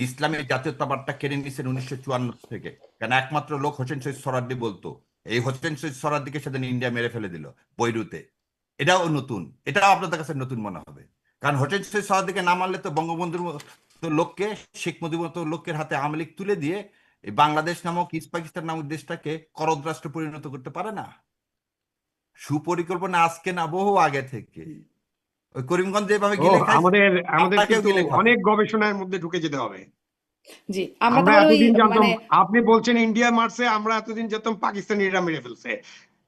ইসলামী জাতীয়তাবাদটা কেড়ে নিয়েছেন 1954 থেকে। কেন একমাত্র লোক হোসেন শহীদ সোহরাওয়ার্দী বলতো, এই হোসেন শহীদ সোহরাওয়ার্দীকে সেদিন ইন্ডিয়া মেরে ফেলে দিল বৈরুতে। এটাও নতুন, এটাও আপনাদের কাছে নতুন মনে হবে। কারণ হোসেন শহীদ সোহরাওয়ার্দীকে না মারলে তো বঙ্গবন্ধুর মতো লোককে, শেখ মুজিবুর মতো লোকের হাতে আওয়ামী লীগ তুলে দিয়ে এই বাংলাদেশ নামক ইস্ট পাকিস্তান নামক দেশটাকে করদ রাষ্ট্রে পরিণত করতে পারে না। সুপরিকল্পনা আজকে না, বহু আগে থেকে। ওই করিমগঞ্জ যেভাবে
ও,
গিলে খাইছে,
আমাদের আমাদের
আপনাকেও
কিন্তু
গিলে খাবে।
অনেক গবেষণার মধ্যে ঢুকে যেতে হবে।
জি, আমরা
আমরা
তাহলে ওই
এতদিন জানতাম,
মানে
আপনি বলছেন ইন্ডিয়া মারছে, আমরা এতদিন জানতাম পাকিস্তানিরা মেরে ফেলছে।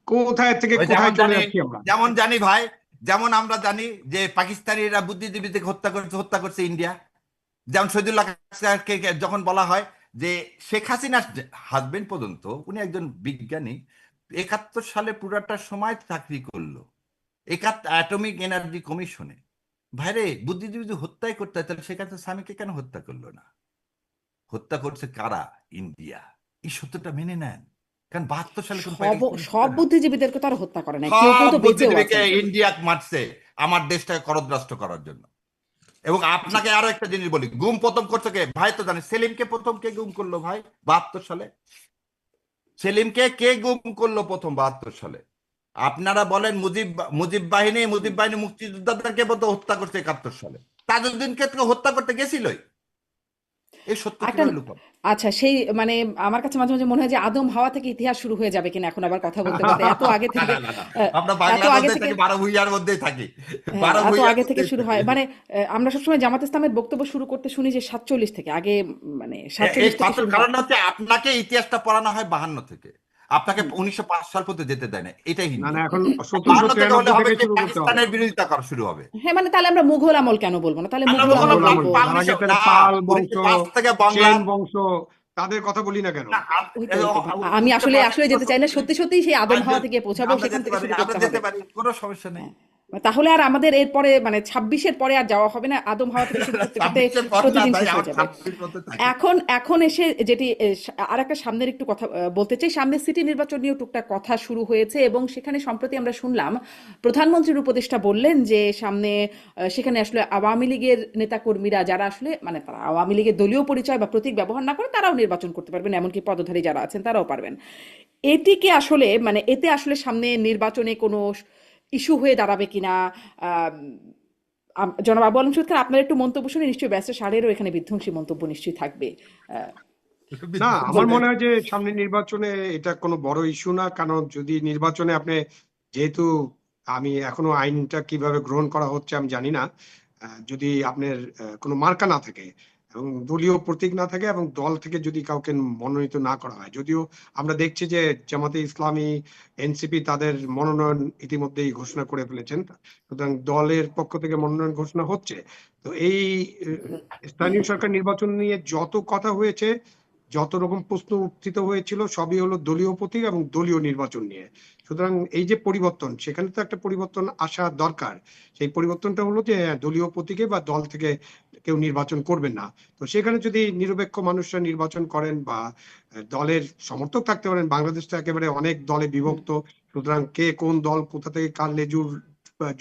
কোথায় থেকে
ওই যেমন
কোথায় চলে
জানি,
যাচ্ছি আমরা।
যেমন জানি ভাই, যেমন আমরা জানি যে পাকিস্তানিরা বুদ্ধিজীবীদের হত্যা করছে ইন্ডিয়া। যেমন শহীদুল্লাহ খানকে যখন বলা হয় যে শেখ হাসিনার হাজবেন্ড পর্যন্ত, উনি একজন বিজ্ঞানী, 71 সালে পুরাটা সময় চাকরি করলো অ্যাটমিক এনার্জি কমিশনে। ভাইরে, বুদ্ধিজীবীদের হত্যাই করতে হয়, তাহলে শেখ হাসিনার স্বামীকে কেন হত্যা করলো না? হত্যা করছে কারা? ইন্ডিয়া। এই সত্যটা মেনে নেন। কারণ 72 সালে কোন
সব
পাকিস্তানি ছিল
সব
না।
বুদ্ধিজীবীদেরকে তো আর হত্যা করে নাই, কেউ কেউ
সব
তো বেঁচেও
বুদ্ধিজীবীকে
আছেন।
ইন্ডিয়া মারছে আমার দেশটাকে করদ্রাস্ত করার জন্য। এবং
জি,
আপনাকে আরো একটা জিনিস বলি, গুম প্রথম করছে কে ভাই? তো জানি সেলিমকে প্রথম কে গুম করলো ভাই 72 সালে? সেলিমকে কে গুম করলো প্রথম 72 সালে? আপনারা বলেন মুজিব বাহিনী মুক্তিযোদ্ধাদেরকে বোধ হত্যা করছে 71 সালে। তাজউদ্দিনকে তো হত্যা করতে গেছিলই। এই সত্য
একটা
কিভাবে লুকাবো?
আচ্ছা, সেই মানে আমার কাছে মাঝে মাঝে মনে হয় যে আদম হাওয়া থেকে ইতিহাস শুরু হয়ে যাবে কিনা এখন আবার কথা বলতে বলতে, এত আগে
না
থেকে
না না না,
আহ,
আমরা
এত
বাংলার
আগে
মধ্যে
থেকে
থাকি, 12 ভূঁইয়ার মধ্যেই থাকি,
হ্যাঁ,
12
এত
ভূঁইয়ার
আগে থেকে
মধ্যেই
শুরু
থাকি।
হয় মানে আমরা সবসময় জামাত ইসলামের বক্তব্য শুরু করতে শুনি যে 47 থেকে আগে, মানে
এই
47 থেকে
পাথর
শুরু হয়।
কারণ হচ্ছে আপনাকে ইতিহাসটা পড়ানো হয় 52 থেকে, আপনাকে
হুম।
1905 সাল পর্যন্ত যেতে দেয় না, এটাই
না
হিন্দু।
না, এখন
52 থেকে হলে
1793
হবে
থেকে
কি
শুরু করতে হবে।
পাকিস্তানের বিরোধিতা করা শুরু হবে।
হ্যাঁ, মানে তাহলে আমরা মুঘল আমল কেন বলবো না, তাহলে
আমরা
মুঘল
বললাম
আমল
মুঘল আমল,
বলবো।
তার আগে
1900
তাহলে
না,
পাল বংশ,
1905 থেকে বাংলা।
সেন বংশ, তাদের কথা বলি না কেন?
না,
ওই তো আমি আসলে আসলে যেতে চাই না, সত্যি সত্যি সেই আদম হাওয়া থেকে পৌঁছাবো,
আমরা
সেখান
যেতে
থেকে
পারি,
শুরু
আমরা
করতে
যেতে
হবে।
পারি, কোনো সমস্যা নেই।
হ্যাঁ, তাহলে আর আমাদের এরপরে মানে 26-এর পরে আর যাওয়া হবে না, আদম হাওয়া থেকে শুরু করতে করতে
26-এর পর না,
প্রতিদিন
তাই
শেষ
আমার
হয়ে যাবে।
26 মধ্যে থাকি।
এখন এখন এসে যেটি আর একটা সামনের একটু কথা বলতে চাই, সামনে সিটি নির্বাচন নিয়েও টুকটাক কথা শুরু হয়েছে এবং সেখানে সম্প্রতি আমরা শুনলাম প্রধানমন্ত্রীর উপদেষ্টা বললেন যে সামনে সেখানে আসলে আওয়ামী লীগের নেতাকর্মীরা যারা আসলে মানে তারা আওয়ামী লীগের দলীয় পরিচয় বা প্রতীক ব্যবহার না করে তারাও নির্বাচন করতে পারবেন, এমনকি পদধারী যারা আছেন তারাও পারবেন। এটিকে আসলে মানে এতে আসলে সামনে নির্বাচনে কোনো ইস্যু হয়ে দাঁড়াবে কিনা? আম, জনাব আবু আলম সুদ খান, আপনার একটু মন্তব্য শুনে, নিশ্চয়ই ব্যস্ত সারেরও এখানে বিধ্বংসী মন্তব্য নিশ্চয়ই থাকবে। আহ,
না, আমার
বলবেন।
মনে হয় যে সামনে নির্বাচনে এটা কোনো বড় ইস্যু না। কারণ যদি নির্বাচনে আপনি, যেহেতু আমি এখনো আইনটা কিভাবে গ্রহণ করা হচ্ছে আমি জানি না, যদি আপনার কোনো মার্কা না থাকে এবং দলীয় প্রতীক না থাকে এবং দল থেকে যদি কাউকে মনোনীত না করা হয়, যদিও আমরা দেখছি যে জামাতে ইসলামী, এনসিপি তাদের মনোনয়ন ইতিমধ্যেই ঘোষণা করে ফেলেছেন, সুতরাং দলের পক্ষ থেকে মনোনয়ন ঘোষণা হচ্ছে। তো এই স্থানীয় সরকার নির্বাচন নিয়ে যত কথা হয়েছে, যত রকম প্রশ্ন উত্থিত হয়েছিল, সবই হলো দলীয় প্রতীক এবং দলীয় নির্বাচন নিয়ে। সুতরাং এই যে পরিবর্তন, সেখানে তো একটা পরিবর্তন আসা দরকার। সেই পরিবর্তনটা হলো যে দলীয় প্রতীকে বা দল থেকে কেউ নির্বাচন করবেন না। তো সেখানে যদি নিরপেক্ষ মানুষরা নির্বাচন করেন বা দলের সমর্থক থাকতে পারেন, বাংলাদেশটা একেবারে অনেক দলে বিভক্ত, সুতরাং কে কোন দল কোথা থেকে কার লেজুর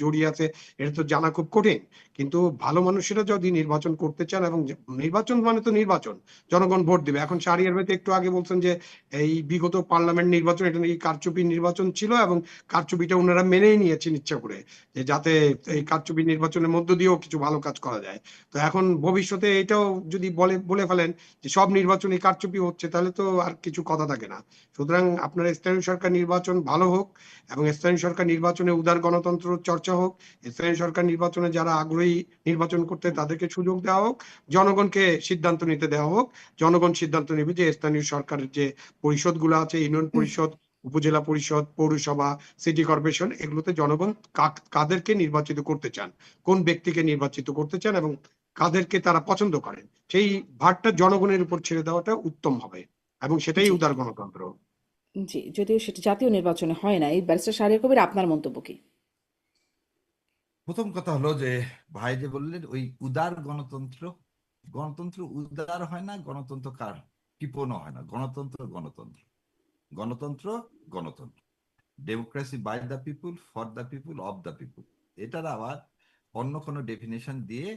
জড়িয়ে আছে এটা তো জানা খুব কঠিন, কিন্তু ভালো মানুষেরা যদি নির্বাচন করতে চান, এবং নির্বাচন মানে তো নির্বাচন, জনগণ ভোট দিবে। এখন শাহরিয়ার ভাই তো একটু আগে বলছেন যে এই বিগত পার্লামেন্ট নির্বাচন এটা নাকি কারচুপি নির্বাচন ছিল, এবং কারচুপিটা ওনারা মেনেই নিয়েছেন ইচ্ছা করে, যে যাতে এই কারচুপি নির্বাচনের মধ্য দিয়েও কিছু ভালো কাজ করা যায়। তো এখন ভবিষ্যতে এটাও যদি বলে ফেলেন যে সব নির্বাচনে কারচুপি হচ্ছে, তাহলে তো আর কিছু কথা থাকে না। সুতরাং আপনার স্থানীয় সরকার নির্বাচন ভালো হোক, এবং স্থানীয় সরকার নির্বাচনে উদার গণতন্ত্র চর্চা হোক, স্থানীয় সরকার নির্বাচনে যারা আগ্রহী নির্বাচন করতে তাদেরকে সুযোগ দেওয়া হোক, জনগণকে সিদ্ধান্ত নিতে দেওয়া হোক। জনগণ সিদ্ধান্ত নেবে যে স্থানীয় সরকারের যে পরিষদগুলো আছে, ইউনিয়ন পরিষদ, উপজেলা পরিষদ, পৌরসভা, সিটি কর্পোরেশন, এগুলোতে জনগণ কাদেরকে নির্বাচিত করতে চান, কোন ব্যক্তিকে নির্বাচিত করতে চান, এবং কাদেরকে তারা পছন্দ করেন, সেই ভারটা জনগণের উপর ছেড়ে দেওয়াটা উত্তম হবে, এবং সেটাই
জি
উদার গণতন্ত্র।
জি, যদিও সেটা জাতীয় নির্বাচনে হয় নাই। ব্যারিস্টার শাহরিয়ার কবির, আপনার মন্তব্য কি?
প্রথম কথা হলো যে ভাই যে বললেন ওই উদার গণতন্ত্র, গণতন্ত্র উদার হয় না, গণতন্ত্র কার কৃপণও হয় না, গণতন্ত্র গণতন্ত্র, গণতন্ত্র গণতন্ত্র, democracy by the people, for the people, of the people. এটার আবার অন্য কোনো ডেফিনেশন দিয়ে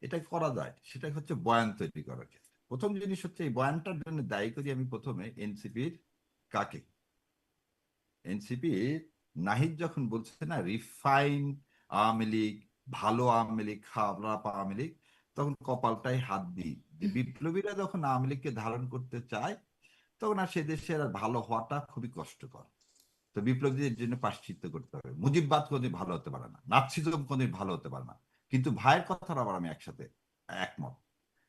এটা করা যায়, সেটা হচ্ছে বয়ান তৈরি করার ক্ষেত্রে। প্রথম জিনিস হচ্ছে এই বয়ানটার জন্য দায়ী করি আমি প্রথমে এনসিপির কাকে। এনসিপি নাহিদ যখন বলছে না রিফাইন আওয়ামী লীগ, ভালো আওয়ামী লীগ, খারাপ আওয়ামী লীগ, তখন কপালটাই হাত দিই যে বিপ্লবীরা যখন আওয়ামী লীগকে ধারণ করতে চায় তখন আর সে দেশের আর ভালো হওয়াটা খুবই কষ্টকর। তো বিপ্লবীদের জন্য প্রায়শ্চিত্ত করতে হবে। মুজিববাদ কোনদিন ভালো হতে পারে না, নাৎসিজম কোনদিন ভালো হতে পারে না। কিন্তু ভাইয়ের কথার আবার আমি একসাথে একমত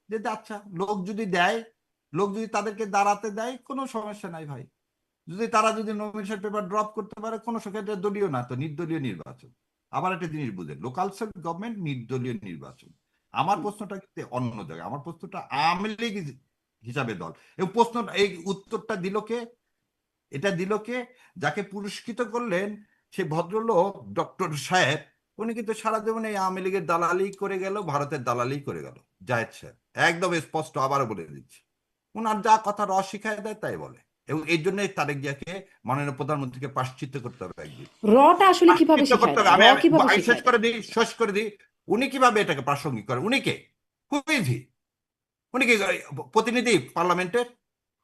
যে আচ্ছা লোক যদি দেয়, লোক যদি তাদেরকে দাঁড়াতে দেয় কোনো সমস্যা নাই ভাই। যদি তারা যদি নমিনেশন পেপার ড্রপ করতে পারে কোনো সেক্ষেত্রে দলীয় না, তো নির্দলীয় নির্বাচন। আবার একটা জিনিস বুঝেন, লোকাল সেলফ গভর্নমেন্ট, নির্দলীয় নির্বাচন। আমার প্রশ্নটা কিন্তু অন্য জায়গায়, আমার প্রশ্নটা আওয়ামী লীগ হিসাবে দল, এবং প্রশ্নটা এই উত্তরটা দিল কে, এটা দিল কে, যাকে পুরস্কৃত করলেন সেই ভদ্রলোক ডক্টর সাহেব, উনি কিন্তু সারা জীবন এই আওয়ামী লীগের দালালি করে গেল, ভারতের দালালি করে গেল। জায়েদ সাহেব একদম স্পষ্ট, আবারও বলে দিচ্ছি, উনার যা কথা শিখায় দেয় তাই বলে। এবং এই জন্যই তারেক জিয়াকে মাননীয় প্রধানমন্ত্রীকে প্রায়শ্চিত্ত করতে হবে একদিন,
রটা আসলে কিভাবে
প্রায়শ্চিত্ত
শিখায়
করতে হবে।
দেয়?
আমি
র কিভাবে
আমি শেষ
শিখায়
করে
দেয়?
দিই, শেষ করে দিই। উনি কিভাবে এটাকে প্রাসঙ্গিক করেন? উনি কে? হুইজ হি? উনি কি প্রতিনিধি পার্লামেন্টের?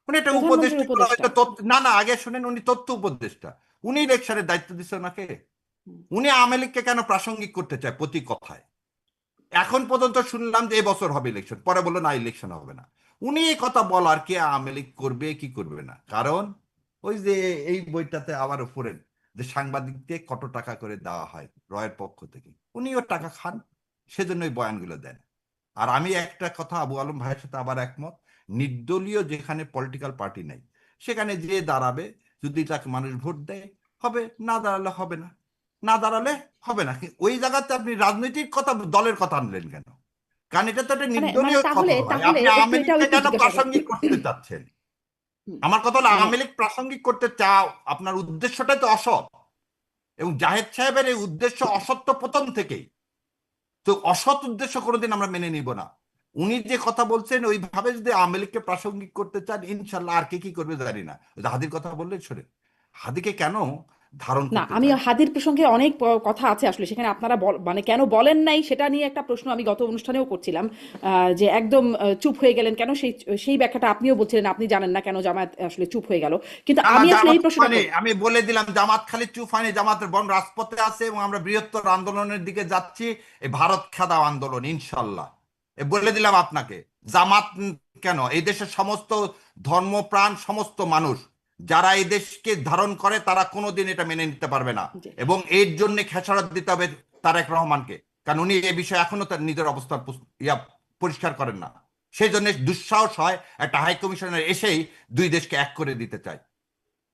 উনি একটা
প্রধানমন্ত্রীর
উপদেষ্টা করা
উপদেষ্টা।
হয়তো, না না আগে শুনেন, উনি তথ্য উপদেষ্টা। উনি ইলেকশনের দায়িত্ব দিচ্ছে ওনাকে। উনি আওয়ামী লীগকে কেন প্রাসঙ্গিক করতে চায় প্রতি কথায়? এখন পর্যন্ত শুনলাম যে এবছর হবে ইলেকশন, পরে বললো না ইলেকশন হবে না। উনি এই কথা বলার কে আওয়ামী লীগ করবে কি করবে না? কারণ ওই যে এই বইটাতে আবার উপরে যে সাংবাদিককে কত টাকা করে দেওয়া হয় রয়ের পক্ষ থেকে, উনিও টাকা খান, সেজন্য ওই বয়ানগুলো দেন। আর আমি একটা কথা আবু আলম ভাইয়ের সাথে আবার একমত, নির্দলীয় যেখানে পলিটিক্যাল পার্টি নাই সেখানে যে দাঁড়াবে, যদি তাকে মানুষ ভোট দেয় হবে, না দাঁড়ালে হবে না, না দাঁড়ালে হবে না। ওই জায়গাতে আপনি রাজনৈতিক কথা, দলের কথা আনলেন কেন? কারণ এটা তো একটা
মানে মানে
নির্দলীয়
তাহলে
কথা ভাই,
তাহলে
আপনি
একটু
আওয়ামী
এটাও
লীগকে
একটু
কেন
জিজ্ঞাসা করেন।
প্রাসঙ্গিক করতে চাচ্ছেন?
হুম,
আমার কথা হলো
মানে
আওয়ামী লীগ প্রাসঙ্গিক করতে চাও, আপনার উদ্দেশ্যটাই তো অসৎ। এবং জাহেদ সাহেবের এই উদ্দেশ্য অসৎ তো প্রথম থেকেই। তো অসৎ উদ্দেশ্য কোনোদিন আমরা মেনে নিব না। উনি যে কথা বলছেন ওইভাবে যদি আওয়ামী লীগকে প্রাসঙ্গিক করতে চান, ইনশাল্লাহ আর কে কি করবে জানি না। ওই যে হাদির কথা বললেন, শোনে হাদিকে কেন ধারণ
না,
করতে
আমি
চায়?
হাদির প্রসঙ্গে অনেক কথা আছে আসলে সেখানে, আপনারা মানে কেন বলেন নাই সেটা নিয়ে একটা প্রশ্ন আমি গত অনুষ্ঠানেও করছিলাম, যে একদম চুপ হয়ে গেলেন কেন, সেই সেই ব্যাখ্যাটা আপনিও বলছিলেন আপনি জানেন না কেন জামায়াত আসলে চুপ হয়ে গেল। কিন্তু
না না,
আমি আসলে
জামাত
এই
চুপ
প্রশ্নটা
হয়নি,
করব।
আমি বলে দিলাম জামাত খালি চুপ হয়নি, জামাতের বরং রাজপথে আছে এবং আমরা বৃহত্তর আন্দোলনের দিকে যাচ্ছি, এই ভারত খেদাও আন্দোলন ইনশাল্লাহ। বলে দিলাম আপনাকে। জামাত কেন, এই দেশের সমস্ত ধর্মপ্রাণ সমস্ত মানুষ যারা এই দেশকে ধারণ করে তারা কোনোদিন এটা মেনে নিতে পারবে না।
যে
এবং এর জন্য খেসারত দিতে হবে তারেক রহমানকে, কারণ উনি এ বিষয়ে এখনো তার নিজের অবস্থান পরিষ্কার করেন না। সেই জন্য দুঃসাহস হয় একটা হাই কমিশনের এসেই দুই দেশকে এক করে দিতে চায়।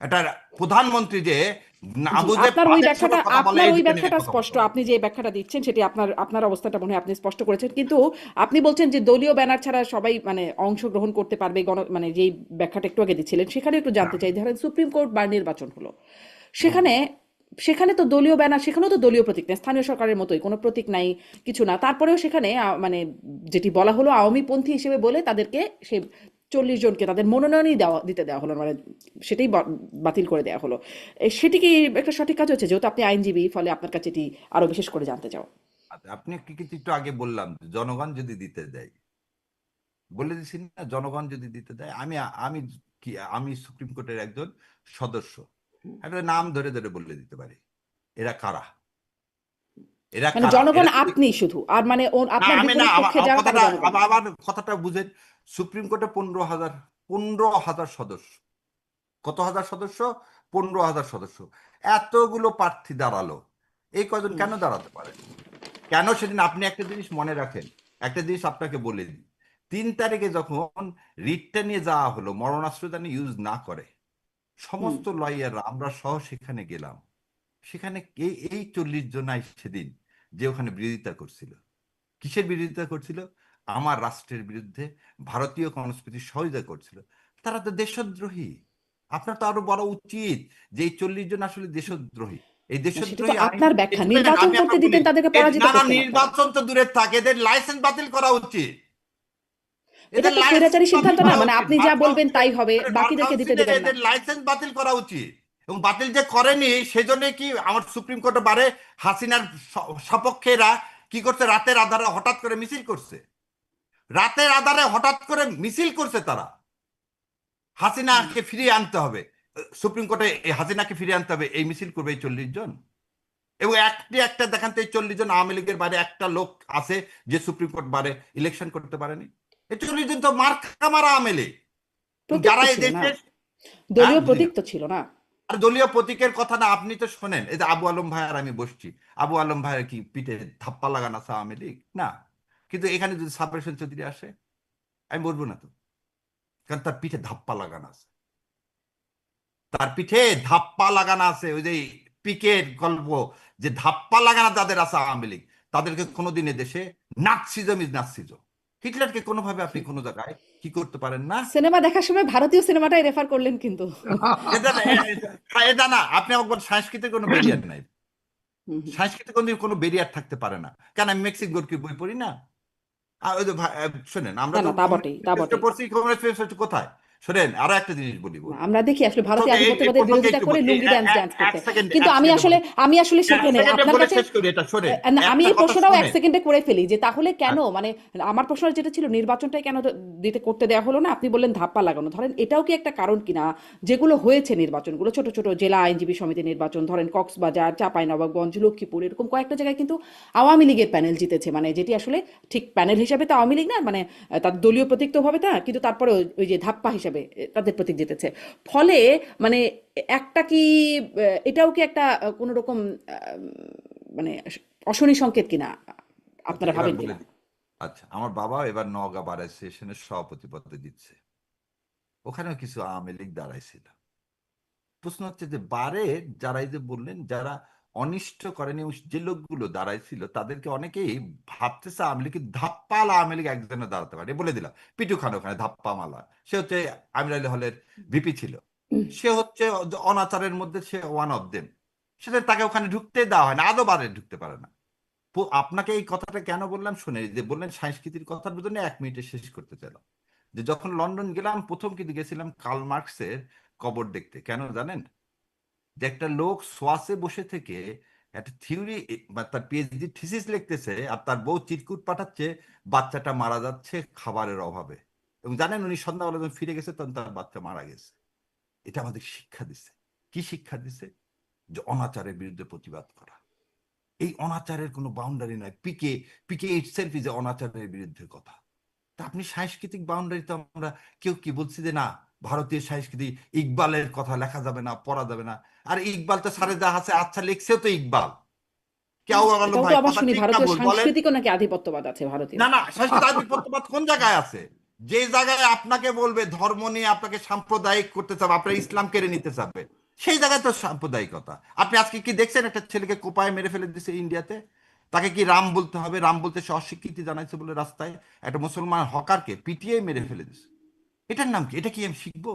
এটা প্রধানমন্ত্রী যে
জি,
আবুজে
আপনার ওই
ফাদের সাথে
ব্যাখ্যাটা,
কথা বলে,
আপনার
এই
ওই
দিকে নিয়ে
ব্যাখ্যাটা
কথা বলতে
স্পষ্ট,
হবে।
আপনি যে ব্যাখ্যাটা দিচ্ছেন সেটি আপনার আপনার অবস্থাটা মনে হয় আপনি স্পষ্ট করেছেন, কিন্তু আপনি বলছেন যে দলীয় ব্যানার ছাড়া সবাই মানে অংশগ্রহণ করতে পারবে, মানে যেই ব্যাখ্যাটা একটু আগে দিচ্ছিলেন সেখানে একটু জানতে
হ্যাঁ।
চাই, ধরেন সুপ্রিম কোর্ট বা নির্বাচন হলো,
হুম।
সেখানে সেখানে তো দলীয় ব্যানার, সেখানেও তো দলীয় প্রতীক নেই, স্থানীয় সরকারের মতোই কোনো প্রতীক নাই, কিছু না, তারপরেও সেখানে মানে যেটি বলা হলো আওয়ামী পন্থী হিসেবে বলে তাদেরকে সে 40 জনকে তাদের মনোনয়নই দিতে দেওয়া হলো, মানে সেটাই বাতিল করে দেওয়া হলো। সেটি কি একটা সঠিক কাজ হচ্ছে? যেহেতু আপনি আইনজীবী, ফলে আপনার কাছে এটি আরো বিশেষ করে জানতে চাও।
আচ্ছা, আপনি কিছু একটু আগে বললাম যে জনগণ যদি দিতে দেয়, বলে দিচ্ছি না, জনগণ যদি দিতে দেয়, আমি কি আমি সুপ্রিম কোর্টের একজন সদস্য, একটা নাম ধরে ধরে বলে দিতে পারি এরা কারা, এরা
মানে
কারা,
জনগণ
এরা যদি
আপনি শুধু, আর মানে
না,
আপনার
আমি না,
বিপরীত পক্ষে যারা তারা
কথাটা
জনগণ।
আবার কথাটা বুঝেন। সুপ্রিম কোর্টে 15,000 সদস্য, কত হাজার সদস্য? 15,000 সদস্য। এতগুলো প্রার্থী দাঁড়ালো, এই কজন
হুম,
কেন দাঁড়াতে পারে? কেন সেদিন আপনি একটা জিনিস মনে রাখেন, একটা জিনিস আপনাকে বলে দিই। 3 তারিখে যখন রিটটা নিয়ে যাওয়া হলো, মরণাস্ত্র যেন ইউজ না করে,
হুম,
সমস্ত লয়াররা আমরা সহ সেখানে গেলাম। সেখানে এই 40 জনাই সেদিন যে ওখানে বিরোধিতা করছিল, কিসের বিরোধিতা করছিল? আমার রাষ্ট্রের বিরুদ্ধে ভারতীয় সংস্কৃতির সহযোগিতা করছিল। তারা তো দেশদ্রোহী। আপনার তো আরো বলা উচিত যে এই 40 জন আসলে দেশদ্রোহী। এই
না, সেটা তো
দেশদ্রোহী আইন,
আপনার ব্যাখ্যা।
শুনেন,
নির্বাচন
আমি
করতে
আপনাকে বলি,
দিতেন, তাদেরকে পরাজিত
না না,
করতেন আপনারা।
নির্বাচন তো দূরে থাকে, এদের লাইসেন্স বাতিল করা উচিত।
এটা
এদের
তো
লাইসেন্স
স্বৈরাচারী
বাতিল
সিদ্ধান্ত না,
করা
মানে
উচিত।
আপনি
বার
যা বলবেন
কাউন্সিলে,
তাই হবে,
বার
বাকিদেরকে দিতে
কাউন্সিলে
দেবেন না।
এদের লাইসেন্স বাতিল করা উচিত। এবং বাতিল যে করেনি সেজন্য কি আমার সুপ্রিম কোর্টে বারে হাসিনার সপক্ষে এরা কি করছে? রাতের আধারে হঠাৎ করে মিছিল করছে, রাতের আধারে হঠাৎ করে মিছিল করছে তারা।
হুম।
হাসিনাকে ফিরিয়ে আনতে হবে, সুপ্রিম কোর্টে এই হাসিনাকে ফিরিয়ে আনতে হবে, এই মিছিল করবে এই 40 জন। এবং একটা দেখান তো এই 40 জন আওয়ামী লীগের বাইরে একটা লোক আছে যে সুপ্রিম কোর্ট বারে ইলেকশন করতে পারেনি? এই 40 জন তো মার্কা মারা আওয়ামী লীগ। এবং
প্রতীক
যারা
তো
এই
ছিল না,
দেশের, হ্যাঁ
দলীয়
বুঝি
প্রতীক
না,
তো ছিল না।
আর দলীয় প্রতীকের কথা না, আপনি তো শোনেন, এই যে আবু আলম ভাই আর আমি বসছি, আবু আলম ভাইয়ের কি পিঠে ধাপ্পা লাগানো আছে আওয়ামী লীগ? না। কিন্তু এখানে যদি সাবরেশন চৌধুরী আসে, আমি বলবো না তো, কারণ তার পিঠে ধাপ্পা লাগানো আছে, তার পিঠে ধাপ্পা লাগানো আছে। ওই যে পিকের গল্প, যে ধাপ্পা লাগানো যাদের আছে আওয়ামী লীগ, তাদেরকে কোনোদিন দেশে নাৎসিজম ইজ নাৎসিজম। হিটলারকে কোনোভাবে আপনি কোনো জায়গায় কি করতে পারেন না।
সিনেমা দেখার সময় ভারতীয় সিনেমাটাই রেফার করলেন কিন্তু।
এটা এটা না, আপনি একবার সাংস্কৃতিক কোনো ব্যারিয়ার নাই,
হুম, হুম।
সাংস্কৃতিক কোনো ব্যারিয়ার থাকতে পারে না। কেন আমি মেক্সিকোর কি বই পড়ি না? আর ওই যে শোনেন, আমরা
না
তো
না, তা বটেই,
কমিউনিস্ট
তা
ম্যানিফেস্টো
বটেই।
পড়ছি, কমিউনিস্ট ম্যানিফেস্টো কোথায়? শোনেন, আরো একটা জিনিস বলি
না,
বলবো।
আমরা দেখি আসলে ভারতীয়
এই
আধিপত্যবাদের
প্রসঙ্গে
বিরোধিতা
একটু
করে লুঙ্গি ড্যান্স ড্যান্স
এক
করতে।
সেকেন্ডে,
কিন্তু
এক
আমি
সেকেন্ডে
আসলে
বলি,
আমি আসলে
এক
সেখানে
সেকেন্ডে
আপনার
বলে
কাছে
শেষ করি, এটা শোনেন,
না, আমি
একটা
এই
কথা
প্রশ্নটাও এক
শোনেন।
সেকেন্ডে করে ফেলি, যে তাহলে কেন,
আচ্ছা,
মানে আমার প্রশ্ন যেটা ছিল, নির্বাচনটাই কেন দিতে করতে দেওয়া হলো না? আপনি বললেন ধাপ্পা লাগানো, ধরেন এটাও কি একটা কারণ কিনা? যেগুলো হয়েছে নির্বাচনগুলো, ছোট ছোট জেলা আইনজীবী সমিতি নির্বাচন, ধরেন কক্সবাজার, চাঁপাইনবাবগঞ্জ, লক্ষ্মীপুর, এরকম কয়েকটা জায়গায় কিন্তু আওয়ামী লীগের প্যানেল জিতেছে, মানে যেটি আসলে ঠিক প্যানেল হিসাবে তো আওয়ামী লীগ না, মানে তার দলীয় প্রতীক তো হবে না, কিন্তু তারপরে ওই যে ধাপ্পা হিসাবে তাদের প্রতীক জিতেছে। ফলে মানে একটা কি এটাও কি একটা কোনো রকম মানে অশনি সংকেত কিনা,
আচ্ছা,
আপনারা
এবার
ভাবেন
বলে
কিনা?
দিই। আচ্ছা, আমার বাবা এবার নওগাঁ বার অ্যাসোসিয়েশনের সভাপতি পদে দিচ্ছে, ওখানেও কিছু আওয়ামী লীগ দাঁড়াইছিল। প্রশ্ন হচ্ছে যে বারে যারা, এই যে বললেন, যারা অনিষ্ট করেনি, এবং যে লোকগুলো দাঁড়াইছিল তাদেরকে অনেকেই ভাবতেছে আওয়ামী লীগ ধাপ্পাল আওয়ামী লীগ একজনে দাঁড়াতে পারে, বলে দিলাম পিটু খান ওখানে ধাপ্পা মালা, সে হচ্ছে আমির আলী হলের ভিপি ছিল, সে হচ্ছে অনাচারের মধ্যে সে ওয়ান অফ দেম, সেটা তাকে ওখানে ঢুকতে দেওয়া হয় না, আদৌ বারে ঢুকতে পারে না। আপনাকে এই কথাটা কেন বললাম শুনে, যে বললেন সাংস্কৃতিক কথার জন্য 1 মিনিটে শেষ করতে চাইলাম। যে যখন লন্ডন গেলাম, প্রথম কিন্তু গেছিলাম কার্ল মার্কসের কবর দেখতে। কেন জানেন? যে একটা লোক সোয়াসে বসে থেকে একটা থিওরি বা তার পিএইচডি থিসিস লিখতেছে, আর তার বউ চিরকুট পাঠাচ্ছে, বাচ্চাটা মারা যাচ্ছে খাবারের অভাবে। এবং জানেন, উনি সন্ধ্যাবেলা যখন ফিরে গেছে তখন তার বাচ্চা মারা গেছে। এটা আমাদের শিক্ষা দিছে। কি শিক্ষা দিছে? যে অনাচারের বিরুদ্ধে প্রতিবাদ করা। এই অনাচারের কোনো বাউন্ডারি নয়। পিকে পিকে ইটসেলফ ইজ অনাচারের বিরুদ্ধে কথা। তা আপনি সাংস্কৃতিক বাউন্ডারি তো আমরা কেউ কি বলছি যে না, ভারতীয় সংস্কৃতি, ইকবালের কথা লেখা যাবে না, পড়া যাবে না? আর ইকবাল তো সারে যা আছে, আচ্ছা লিখছেও তো ইকবাল। কেউ বলো
এটাও তো
ভাই,
আবার
কথা
শুনি,
ঠিক না
ভারতীয়
ভুল বলেন?
সাংস্কৃতিকও নাকি আধিপত্যবাদ আছে ভারতীয়।
না না, সংস্কৃত আধিপত্যবাদ কোন জায়গায় আছে? যে জায়গায় আপনাকে বলবে ধর্ম নিয়ে আপনাকে সাম্প্রদায়িক করতে চাবে, আপনার ইসলাম কেড়ে নিতে চাবে, সেই জায়গায় তো সাম্প্রদায়িকতা। আপনি আজকে কি দেখছেন? একটা ছেলেকে কোপায় মেরে ফেলে দিছে ইন্ডিয়াতে, তাকে কি রাম বলতে হবে? রাম বলতে সে অস্বীকৃতি জানাইছে বলে রাস্তায় একটা মুসলমান হকারকে পিটিয়ে মেরে ফেলে দিছে। এটার নাম কি? এটা কি আমি শিখবো?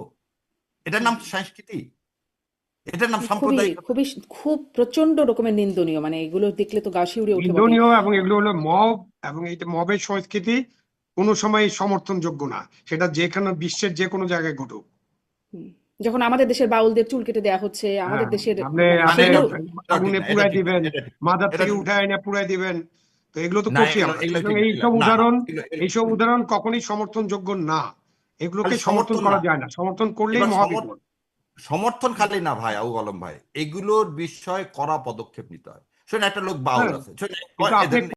এটার নাম সংস্কৃতি? এটার নাম
খুবই
সাম্প্রদায়িকতা?
খুবই খুব প্রচন্ড রকমের নিন্দনীয়, মানে এগুলো দেখলে তো গা শিউরে ওঠে বটে।
নিন্দনীয়, এবং এগুলো হলো মব, এবং এই মবের সংস্কৃতি কোনো সময় সমর্থনযোগ্য না, সেটা যেখানে বিশ্বের যে কোনো জায়গায় ঘটুক।
হুম। যখন আমাদের দেশের বাউলদের চুল কেটে দেওয়া হচ্ছে, আমাদের
হ্যাঁ,
দেশের
আপনি
মানে
আপনি
সেগুলো
এটা ঠিক
আগুনে
না, এটা
পুড়াই
ঠিক না,
দিবেন,
এটা ঠিক না,
মাজার
এটা
থেকে
ঠিক না।
উঠায় এনে পুড়াই দিবেন, তো এগুলো তো
না,
করছি
এগুলো
আমরা।
এগুলো
সুতরাং
ঠিক না,
এইসব
না, না,
উদাহরণ এইসব
এগুলো
উদাহরণ কখনোই সমর্থনযোগ্য না। এগুলোকে
খালি
সমর্থন
সমর্থন
করা
না।
যায় না, সমর্থন করলেই
এবার
মহাবিপদ।
সমর্থন খালি না ভাই, আবু আলম ভাই, এগুলোর বিষয়ে কড়া পদক্ষেপ নিতে হয়। শোনেন, একটা লোক বাউল
হ্যাঁ,
আছে, শোনেন,
কিন্তু আপনি
ধরেন